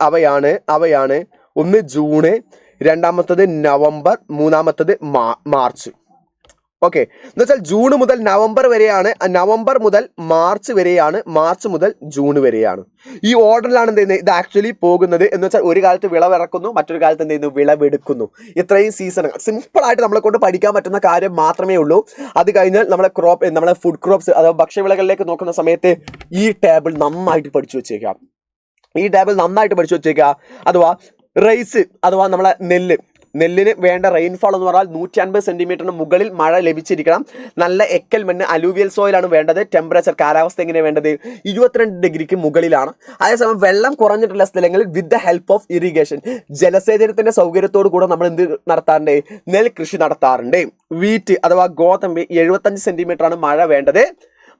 അവയാണ് ഒന്ന് ജൂണ്, 2ാമത്തത് നവംബർ, 3ാമത്തത് മാർച്ച്. ഓക്കെ, എന്ന് വെച്ചാൽ ജൂൺ മുതൽ നവംബർ വരെയാണ്, നവംബർ മുതൽ മാർച്ച് വരെയാണ്, മാർച്ച് മുതൽ ജൂൺ വരെയാണ്. ഈ ഓർഡറിലാണ് എന്ത് ചെയ്യുന്നത് ഇത് ആക്ച്വലി പോകുന്നത്. എന്ന് വെച്ചാൽ ഒരു കാലത്ത് വിളവിറക്കുന്നു, മറ്റൊരു കാലത്ത് എന്ത് ചെയ്യുന്നു വിളവെടുക്കുന്നു. ഇത്രയും സീസണുകൾ സിമ്പിളായിട്ട് നമ്മളെ കൊണ്ട് പഠിക്കാൻ പറ്റുന്ന കാര്യം മാത്രമേ ഉള്ളൂ. അത് കഴിഞ്ഞാൽ നമ്മളെ ഫുഡ് ക്രോപ്സ് അഥവാ ഭക്ഷ്യവിളകളിലേക്ക് നോക്കുന്ന സമയത്ത് ഈ ടേബിൾ നന്നായിട്ട് പഠിച്ചു വെച്ചേക്കാം. അഥവാ റൈസ് അഥവാ നമ്മളെ നെല്ലിന് വേണ്ട റെയിൻഫാൾ എന്ന് പറഞ്ഞാൽ 150 സെന്റിമീറ്ററിന് മുകളിൽ മഴ ലഭിച്ചിരിക്കണം. നല്ല എക്കൽ മണ്ണ് അലൂവിയൽ സോയിലാണ് വേണ്ടത്. ടെമ്പറേച്ചർ കാലാവസ്ഥ എങ്ങനെയാണ് വേണ്ടത്? 22 ഡിഗ്രിക്ക് മുകളിലാണ്. അതേസമയം വെള്ളം കുറഞ്ഞിട്ടുള്ള സ്ഥലങ്ങളിൽ with the help of irrigation, ജലസേചനത്തിന്റെ സൗകര്യത്തോടു കൂടെ നമ്മൾ എന്ത് നടത്താറുണ്ട്? നെൽകൃഷി നടത്താറുണ്ട്. വീറ്റ് അഥവാ ഗോതമ്പ് 75 സെന്റിമീറ്റർ ആണ് മഴ വേണ്ടത്.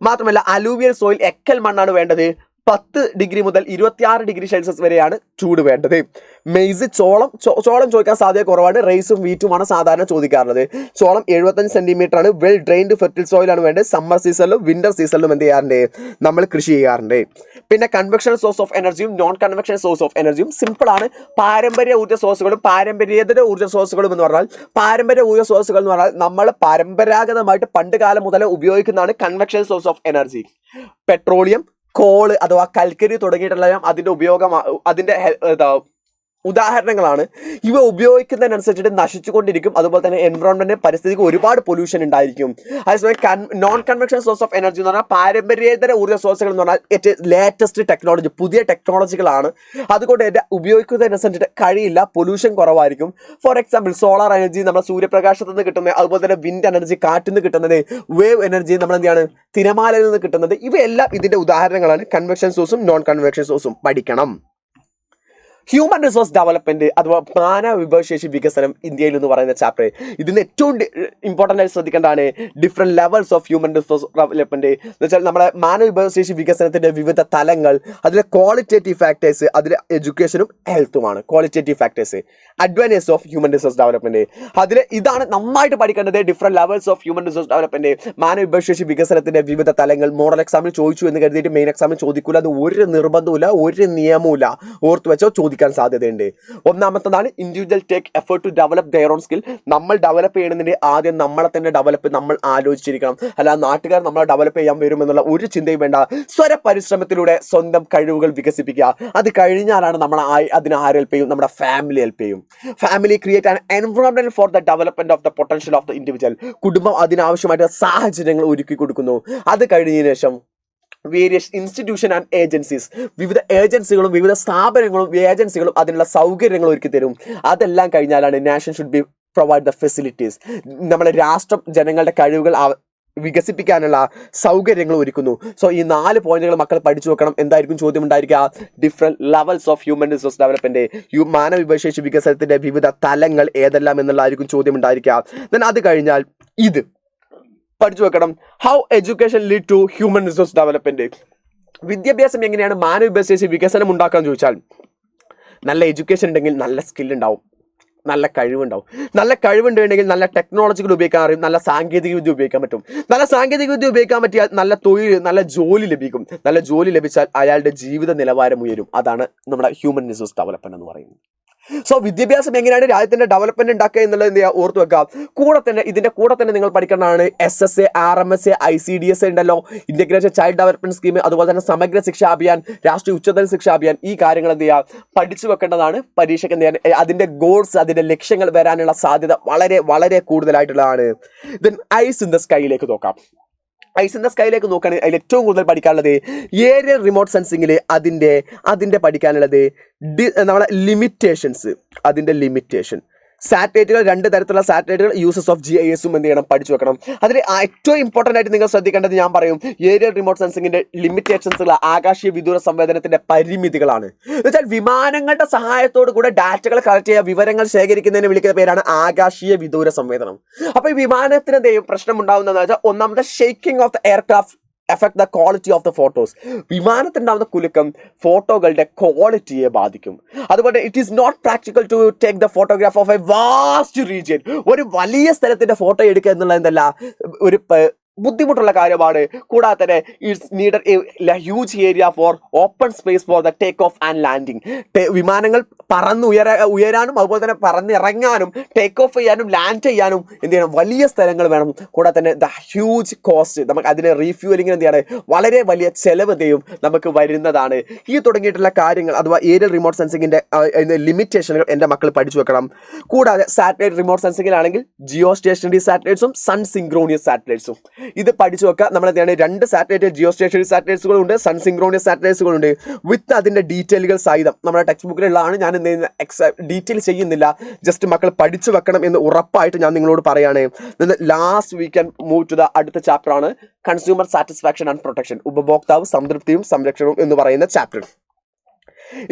മാത്രമല്ല അലൂവിയൽ സോയിൽ എക്കൽ മണ്ണാണ് വേണ്ടത്. 10 ഡിഗ്രി മുതൽ 26 ഡിഗ്രി സെൽഷ്യസ് വരെയാണ് ചൂട് വേണ്ടത്. മെയ്സ്, ചോളം ചോദിക്കാൻ സാധ്യത കുറവാണ്. റൈസും വീറ്റുമാണ് സാധാരണ ചോദിക്കാറുള്ളത്. ചോളം 75 സെന്റിമീറ്റർ ആണ്. വെൽ ഡ്രെയിൻഡ് ഫെർട്ടിൽ സോയിലാണ് വേണ്ടത്. സമ്മർ സീസണിലും വിന്റർ സീസണിലും എന്ത് ചെയ്യാറുണ്ട്? നമ്മൾ കൃഷി ചെയ്യാറുണ്ട്. പിന്നെ കൺവെൻഷണൽ സോഴ്സ് ഓഫ് എനർജിയും നോൺ കൺവെൻഷണൽ സോഴ്സ് ഓഫ് എനർജിയും സിമ്പിൾ ആണ്. പാരമ്പര്യ ഊർജ്ജ സോഴ്സുകളും പാരമ്പര്യേതര ഊർജ്ജ സോഴ്സുകളും എന്ന് പറഞ്ഞാൽ, പാരമ്പര്യ ഊർജ്ജ സോഴ്സുകൾ എന്ന് പറഞ്ഞാൽ നമ്മൾ പരമ്പരാഗതമായിട്ട് പണ്ട് കാലം മുതലേ ഉപയോഗിക്കുന്നതാണ് conventional source of energy. Petroleum, call അഥവാ കൽക്കരി തുടങ്ങിയിട്ടുള്ള അതിന്റെ ഉപയോഗം, അതിന്റെ ഉദാഹരണങ്ങളാണ്. ഇവ ഉപയോഗിക്കുന്നതിനനുസരിച്ചിട്ട് നശിച്ചുകൊണ്ടിരിക്കും. അതുപോലെ തന്നെ എൻവറോൺമെന്റ്, പരിസ്ഥിതിക്ക് ഒരുപാട് പൊല്യൂഷൻ ഉണ്ടായിരിക്കും. അതേസമയം non conventional source of energy എന്ന് പറഞ്ഞാൽ പാരമ്പര്യേതര ഊർജ്ജ സോഴ്സുകൾ എന്ന് പറഞ്ഞാൽ ഏറ്റവും ലേറ്റസ്റ്റ് ടെക്നോളജി, പുതിയ ടെക്നോളജികളാണ്. അതുകൊണ്ട് ഉപയോഗിക്കുന്നതിനനുസരിച്ചിട്ട് കഴിയില്ല, പൊല്യൂഷൻ കുറവായിരിക്കും. ഫോർ എക്സാമ്പിൾ സോളാർ എനർജി നമ്മൾ സൂര്യപ്രകാശത്തിൽ നിന്ന് കിട്ടുന്നത്, അതുപോലെ തന്നെ വിൻഡ് എനർജി കാറ്റിൽ നിന്ന് കിട്ടുന്നത്, വേവ് എനർജി നമ്മൾ എന്താണ് തിരമാലയിൽ നിന്ന് കിട്ടുന്നത്. ഇവയെല്ലാം ഇതിന്റെ ഉദാഹരണങ്ങളാണ്. കൺവെൻഷൻ സോഴ്സും നോൺ കൺവെൻഷൻ സോഴ്സും പഠിക്കണം. ഹ്യൂമൻ റിസോഴ്സ് ഡെവലപ്മെന്റ് അഥവാ മാനവ വിഭവശേഷി വികസനം ഇന്ത്യയിൽ എന്ന് പറയുന്ന ചാപ്റ്റർ, ഇതിന് ഏറ്റവും ഇമ്പോർട്ടൻ്റ് ആയി ശ്രദ്ധിക്കേണ്ടതാണ് different levels of human resource development. എന്ന് വെച്ചാൽ നമ്മുടെ മാനവ വിഭവശേഷി വികസനത്തിന്റെ വിവിധ തലങ്ങൾ, അതിലെ ക്വാളിറ്റേറ്റീവ് ഫാക്ടേഴ്സ്, അതിലെ എഡ്യൂക്കേഷനും ഹെൽത്തുമാണ് qualitative factors. Advantages of human resource development, അതിൽ ഇതാണ് നന്നായിട്ട് പഠിക്കേണ്ടത്. Different levels of human resource development, മാനവ വിഭവശേഷി വികസനത്തിന്റെ വിവിധ തലങ്ങൾ. മോഡൽ എക്സാമിൽ ചോദിച്ചു എന്ന് കരുതിയിട്ട് മെയിൻ എക്സാമിൽ ചോദിക്കൂല, അത് ഒരു നിർബന്ധമില്ല, ഒരു നിയമവുമില്ല. ഓർത്ത് വെച്ചോ, ചോദിക്കാൻ സാധ്യതയുണ്ട്. ഒന്നാമത്തതാണ് individual take effort to develop their own skill. നമ്മൾ ഡെവലപ്പ് ചെയ്യണമെന്നുണ്ടെങ്കിൽ ആദ്യം നമ്മളെ തന്നെ ഡെവലപ്പ് നമ്മൾ ആലോചിച്ചിരിക്കണം. അല്ലാതെ നാട്ടുകാർ നമ്മളെ ഡെവലപ്പ് ചെയ്യാൻ വരുമെന്നുള്ള ഒരു ചിന്തയും വേണ്ട. സ്വര പരിശ്രമത്തിലൂടെ സ്വന്തം കഴിവുകൾ വികസിപ്പിക്കുക. അത് കഴിഞ്ഞാലാണ് നമ്മൾ അതിന് ആര് ഹെൽപ്പ് ചെയ്യും? നമ്മുടെ ഫാമിലി ഹെൽപ്പ് ചെയ്യും. Family create an environment for the development of the potential of the individual. കുടുംബം അതിനാവശ്യമായിട്ട് സാഹചര്യങ്ങൾ ഒരുക്കി കൊടുക്കുന്നു. അത് കഴിഞ്ഞതിന് ശേഷം വേരിയസ് ഇൻസ്റ്റിറ്റ്യൂഷൻ ആൻഡ് ഏജൻസീസ്, വിവിധ ഏജൻസികളും വിവിധ സ്ഥാപനങ്ങളും ഏജൻസികളും അതിനുള്ള സൗകര്യങ്ങൾ ഒരുക്കി തരും. അതെല്ലാം കഴിഞ്ഞാലാണ് nation should be provide the facilities. നമ്മുടെ രാഷ്ട്രം ജനങ്ങളുടെ കഴിവുകൾ വികസിപ്പിക്കാനുള്ള സൗകര്യങ്ങൾ ഒരുക്കുന്നു. സോ ഈ 4 പോയിന്റുകൾ മക്കൾ പഠിച്ചു വെക്കണം. എന്തായിരിക്കും ചോദ്യം ഉണ്ടായിരിക്കുക? Different levels of human resource development, മാനവ വിഭവശേഷി വികസനത്തിന്റെ വിവിധ തലങ്ങൾ ഏതെല്ലാം എന്നുള്ളതായിരിക്കും ചോദ്യം ഉണ്ടായിരിക്കുക. ദെൻ അത് കഴിഞ്ഞാൽ ഇത് പഠിച്ചു വെക്കണം. How education lead to human resource development. വിദ്യാഭ്യാസം എങ്ങനെയാണ് മാനവ വിഭവശേഷി വികസനം ഉണ്ടാക്കാൻ ചോദിച്ചാൽ, നല്ല എഡ്യൂക്കേഷൻ ഉണ്ടെങ്കിൽ നല്ല സ്കിൽ ഉണ്ടാവും, നല്ല കഴിവുണ്ടാവും. നല്ല കഴിവുണ്ടെങ്കിൽ നല്ല ടെക്നോളജികൾ ഉപയോഗിക്കാൻ അറിയും, നല്ല സാങ്കേതിക വിദ്യ ഉപയോഗിക്കാൻ പറ്റും. നല്ല സാങ്കേതിക വിദ്യ ഉപയോഗിക്കാൻ പറ്റിയാൽ നല്ല തൊഴിൽ, നല്ല ജോലി ലഭിക്കും. നല്ല ജോലി ലഭിച്ചാൽ അയാളുടെ ജീവിത നിലവാരം ഉയരും. അതാണ് നമ്മുടെ ഹ്യൂമൻ റിസോഴ്സ് ഡെവലപ്മെന്റ് എന്ന് പറയുന്നത്. സോ വിദ്യാഭ്യാസം എങ്ങനെയാണ് രാജ്യത്തിന്റെ ഡെവലപ്മെന്റ് ഉണ്ടാക്കുക എന്നുള്ളത് എന്ത് ചെയ്യുക? ഓർത്ത് വെക്കാം. ഇതിന്റെ കൂടെ തന്നെ നിങ്ങൾ പഠിക്കേണ്ടതാണ് SSA, RMS, ICDS ഉണ്ടല്ലോ, ഇന്റഗ്രേറ്റഡ് ചൈൽഡ് ഡെവലപ്മെന്റ് സ്കീം, അതുപോലെ തന്നെ സമഗ്ര ശിക്ഷാ അഭിയാൻ, രാഷ്ട്രീയ ഉച്ചതല ശിക്ഷാ അഭിയാൻ. ഈ കാര്യങ്ങൾ എന്ത് ചെയ്യുക? പഠിച്ചു വെക്കേണ്ടതാണ്. പരീക്ഷയ്ക്ക് എന്ത് ചെയ്യാൻ അതിന്റെ ഗോൾസ്, അതിന്റെ ലക്ഷ്യങ്ങൾ വരാനുള്ള സാധ്യത വളരെ വളരെ കൂടുതലായിട്ടുള്ളതാണ്. ദെൻ ഐസ് ഇൻ ദ സ്കൈയിലേക്ക് നോക്കാം. ഐസ് ഇൻ ദ സ്കൈയിലേക്ക് നോക്കുകയാണെങ്കിൽ അതിൽ ഏറ്റവും കൂടുതൽ പഠിക്കാനുള്ളത് ഏരിയൽ റിമോട്ട് സെൻസിങ്ങിൽ അതിന്റെ പഠിക്കാനുള്ളത് നമ്മളെ ലിമിറ്റേഷൻസ്, അതിന്റെ ലിമിറ്റേഷൻ. സാറ്റലൈറ്റുകൾ, 2 തരത്തിലുള്ള സാറ്റലൈറ്റുകൾ, യൂസസ് ഓഫ് GISും എന്ത് ചെയ്യണം? പഠിച്ചു വെക്കണം. അതിൽ ഏറ്റവും ഇമ്പോർട്ടൻ്റ് ആയിട്ട് നിങ്ങൾ ശ്രദ്ധിക്കേണ്ടത് ഞാൻ പറയും, ഏരിയൽ റിമോട്ട് സെൻസിങ്ങിന്റെ ലിമിറ്റേഷൻസുകൾ ആകാശീയ വിദൂര സംവേദനത്തിന്റെ പരിമിതികളാണ്. എന്ന് വെച്ചാൽ വിമാനങ്ങളുടെ സഹായത്തോടു കൂടെ ഡാറ്റകൾ കളക്ട് ചെയ്യുക, വിവരങ്ങൾ ശേഖരിക്കുന്നതിന് വിളിക്കുന്ന പേരാണ് ആകാശീയ വിദൂര സംവേദനം. അപ്പൊ ഈ വിമാനത്തിന് എന്ത് ചെയ്യും? പ്രശ്നം ഉണ്ടാവുന്നതെന്ന് വെച്ചാൽ, ഒന്നാമത്തെ shaking of the aircraft affect the quality of the photos. വിമാനത്തിനുണ്ടാവുന്ന കുലുക്കം ഫോട്ടോകളുടെ ക്വാളിറ്റിയെ ബാധിക്കും. അതുപോലെ it is not practical to take the photograph of a vast region. ഒരു വലിയ സ്ഥലത്തിന്റെ ഫോട്ടോ എടുക്കുക എന്നുള്ളത് എന്തല്ല, ഒരു ബുദ്ധിമുട്ടുള്ള കാര്യമാണ്. കൂടാതെ തന്നെ it's needed a huge area for open space for the take off and landing. വിമാനങ്ങൾ ഉയരാനും അതുപോലെ തന്നെ പറന്നിറങ്ങാനും ടേക്ക് ഓഫ് ചെയ്യാനും ലാൻഡ് ചെയ്യാനും എന്ത് ചെയ്യണം? വലിയ സ്ഥലങ്ങൾ വേണം. കൂടാതെ തന്നെ ദ ഹ്യൂജ് കോസ്റ്റ്, നമുക്ക് അതിന് റീഫ്യൂലിങ്ങിന് എന്ത് ചെയ്യാണ്? വളരെ വലിയ ചെലവ് എന്തെയും നമുക്ക് വരുന്നതാണ്. ഈ തുടങ്ങിയിട്ടുള്ള കാര്യങ്ങൾ അഥവാ ഏരിയൽ റിമോട്ട് സെൻസിങ്ങിന്റെ ലിമിറ്റേഷനുകൾ എൻ്റെ മക്കൾ പഠിച്ചു വെക്കണം. കൂടാതെ സാറ്റലൈറ്റ് റിമോട്ട് സെൻസിങ്ങിലാണെങ്കിൽ ജിയോ സ്റ്റേഷനറി സാറ്റലൈറ്റ്സും സൺ സിങ്ക്രോണിയസ് സാറ്റലൈറ്റ്സും. ഇത് പഠിച്ചു വെക്കുക. നമ്മൾ എന്താണ് 2 സാറ്റലൈറ്റ് ജിയോ സ്റ്റേഷണറി സാറ്റലൈറ്റ്സുകളുണ്ട്, സൺ സിങ്ക്രോണിയസ് സാറ്റലൈറ്റ്സുകളുണ്ട് വിത്ത് അതിൻ്റെ ഡീറ്റെയിലുകൾ സഹിതം നമ്മുടെ ടെക്സ്റ്റ് ബുക്കിലുള്ളതാണ്. ഞാൻ എന്ത് ഡീറ്റെയിൽ ചെയ്യുന്നില്ല, ജസ്റ്റ് മക്കൾ പഠിച്ചു വെക്കണം എന്ന് ഉറപ്പായിട്ട് ഞാൻ നിങ്ങളോട് പറയാണ്. Last we can move to the അടുത്ത ചാപ്റ്റർ ആണ് കൺസ്യൂമർ സാറ്റിസ്ഫാക്ഷൻ ആൻഡ് പ്രൊട്ടക്ഷൻ, ഉപഭോക്താവ് സംതൃപ്തിയും സംരക്ഷണവും എന്ന് പറയുന്ന ചാപ്റ്റർ.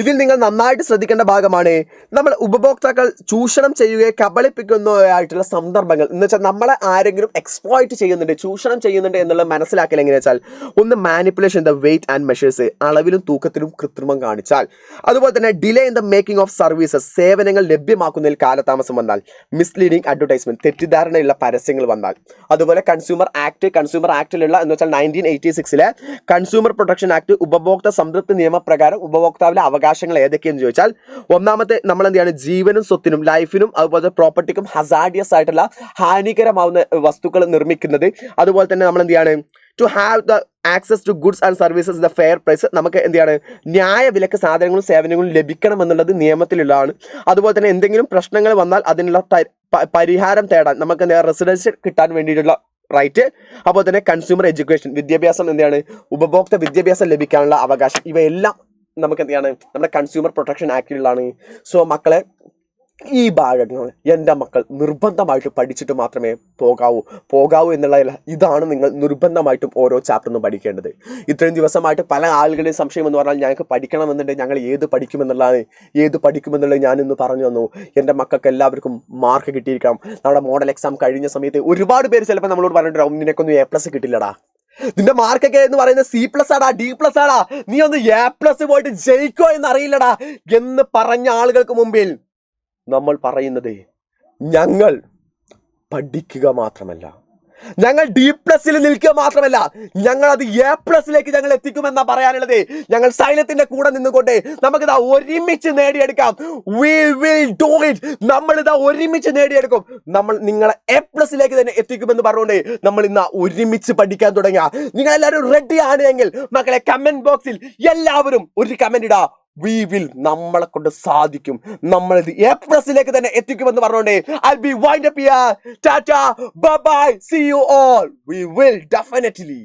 ഇതിൽ നിങ്ങൾ നന്നായിട്ട് ശ്രദ്ധിക്കേണ്ട ഭാഗമാണ് നമ്മൾ ഉപഭോക്താക്കൾ ചൂഷണം ചെയ്യുകയോ കബളിപ്പിക്കുന്നതായിട്ടുള്ള സന്ദർഭങ്ങൾ എന്ന് വെച്ചാൽ നമ്മളെ ആരെങ്കിലും എക്സ്പ്ലോയിറ്റ് ചെയ്യുന്നുണ്ട്, ചൂഷണം ചെയ്യുന്നുണ്ട് എന്നുള്ളത് മനസ്സിലാക്കൽ എങ്ങനെയാ വെച്ചാൽ, ഒന്ന് manipulation in the weight and measures, അളവിലും തൂക്കത്തിലും കൃത്രിമം കാണിച്ചാൽ, അതുപോലെ തന്നെ delay in the making of services, സേവനങ്ങൾ ലഭ്യമാക്കുന്നതിൽ കാലതാമസം വന്നാൽ, മിസ്ലീഡിംഗ് അഡ്വർടൈസ്മെന്റ്, തെറ്റിദ്ധാരണയുള്ള പരസ്യങ്ങൾ വന്നാൽ, അതുപോലെ കൺസ്യൂമർ ആക്ടിലുള്ള എന്ന് വെച്ചാൽ 1986 കൺസ്യൂമർ പ്രൊട്ടക്ഷൻ ആക്ട് ഉപഭോക്തൃ സംതൃപ്തി നിയമപ്രകാരം ഉപഭോക്താവിലെ അവകാശങ്ങൾ ഏതൊക്കെയെന്ന് ചോദിച്ചാൽ, ഒന്നാമത്തെ നമ്മൾ എന്ത് ചെയ്യാണ്, ജീവനും സ്വത്തിനും ലൈഫിനും അതുപോലെ പ്രോപ്പർട്ടിക്കും ഹസാഡിയസ് ആയിട്ടുള്ള ഹാനികരമാവുന്ന വസ്തുക്കൾ നിർമ്മിക്കുന്നത്, അതുപോലെ തന്നെ നമ്മൾ എന്ത് ചെയ്യാണ്, to have the access to goods and services the fair price, നമുക്ക് എന്ത് ചെയ്യാണ് ന്യായ വിലക്ക് സാധനങ്ങളും സേവനങ്ങളും ലഭിക്കണം എന്നുള്ളത് നിയമത്തിലുള്ളതാണ്. അതുപോലെ തന്നെ എന്തെങ്കിലും പ്രശ്നങ്ങൾ വന്നാൽ അതിനുള്ള പരിഹാരം തേടാൻ നമുക്ക് റെസിഡൻഷ്യൽ കിട്ടാൻ വേണ്ടിയിട്ടുള്ള റൈറ്റ്. അതുപോലെ തന്നെ കൺസ്യൂമർ എഡ്യൂക്കേഷൻ, വിദ്യാഭ്യാസം എന്താണ്, ഉപഭോക്തൃ വിദ്യാഭ്യാസം ലഭിക്കാനുള്ള അവകാശം, ഇവയെല്ലാം നമുക്ക് എന്താണ് നമ്മുടെ കൺസ്യൂമർ പ്രൊട്ടക്ഷൻ ആക്ടിലുള്ളതാണ്. സോ മക്കളെ, ഈ ഭാഗങ്ങൾ എൻ്റെ മക്കൾ നിർബന്ധമായിട്ട് പഠിച്ചിട്ട് മാത്രമേ പോകാവൂ എന്നുള്ള ഇതാണ് നിങ്ങൾ നിർബന്ധമായിട്ടും ഓരോ ചാപ്റ്ററിനും പഠിക്കേണ്ടത്. ഇത്രയും ദിവസമായിട്ട് പല ആളുകളുടെയും സംശയം എന്ന് പറഞ്ഞാൽ ഞങ്ങൾക്ക് പഠിക്കണമെന്നുണ്ടെങ്കിൽ ഞങ്ങൾ ഏത് പഠിക്കുമെന്നുള്ളത് ഞാനിന്ന് പറഞ്ഞു തന്നു. എൻ്റെ മക്കൾക്ക് എല്ലാവർക്കും മാർക്ക് കിട്ടിയിരിക്കണം. നമ്മുടെ മോഡൽ എക്സാം കഴിഞ്ഞ സമയത്ത് ഒരുപാട് പേര് ചിലപ്പോൾ നമ്മളോട് പറഞ്ഞിട്ടുണ്ടാവും, നിനക്കൊന്നും A+ കിട്ടില്ലടാ, നിന്റെ മാർക്കൊക്കെ എന്ന് പറയുന്നത് C+ ആടാ, D+ ആടാ, നീ ഒന്ന് A+ പോയിട്ട് ജയിക്കോ എന്നറിയില്ലടാ എന്ന് പറഞ്ഞ ആളുകൾക്ക് മുമ്പിൽ നമ്മൾ പറയുന്നത്, ഞങ്ങൾ പഠിക്കുക മാത്രമല്ല, ഞങ്ങൾ D+ നിൽക്കുക മാത്രമല്ല, ഞങ്ങൾ അത് A+ ഞങ്ങൾ എത്തിക്കുമെന്നാ പറയാനുള്ളത്. ഞങ്ങൾ സൈന്യത്തിന്റെ കൂടെ നിന്നുകൊണ്ട് നമുക്കിതാ ഒരുമിച്ച് നേടിയെടുക്കാം. We will do it. നമ്മളിതാ ഒരുമിച്ച് നേടിയെടുക്കും. നമ്മൾ നിങ്ങളെ A+ തന്നെ എത്തിക്കുമെന്ന് പറഞ്ഞുകൊണ്ട് നമ്മൾ ഇന്ന് ഒരുമിച്ച് പഠിക്കാൻ തുടങ്ങുക. നിങ്ങൾ എല്ലാവരും റെഡി ആണെങ്കിൽ മക്കളെ കമന്റ് ബോക്സിൽ എല്ലാവരും ഒരു കമന്റ് ഇടാ. We will, നമ്മളെ കൊണ്ട് സാധിക്കും, നമ്മളിത് A+ തന്നെ എത്തിക്കുമെന്ന് പറഞ്ഞുകൊണ്ട് I'll be wind up here. Tata, bye bye, see you all. We will definitely.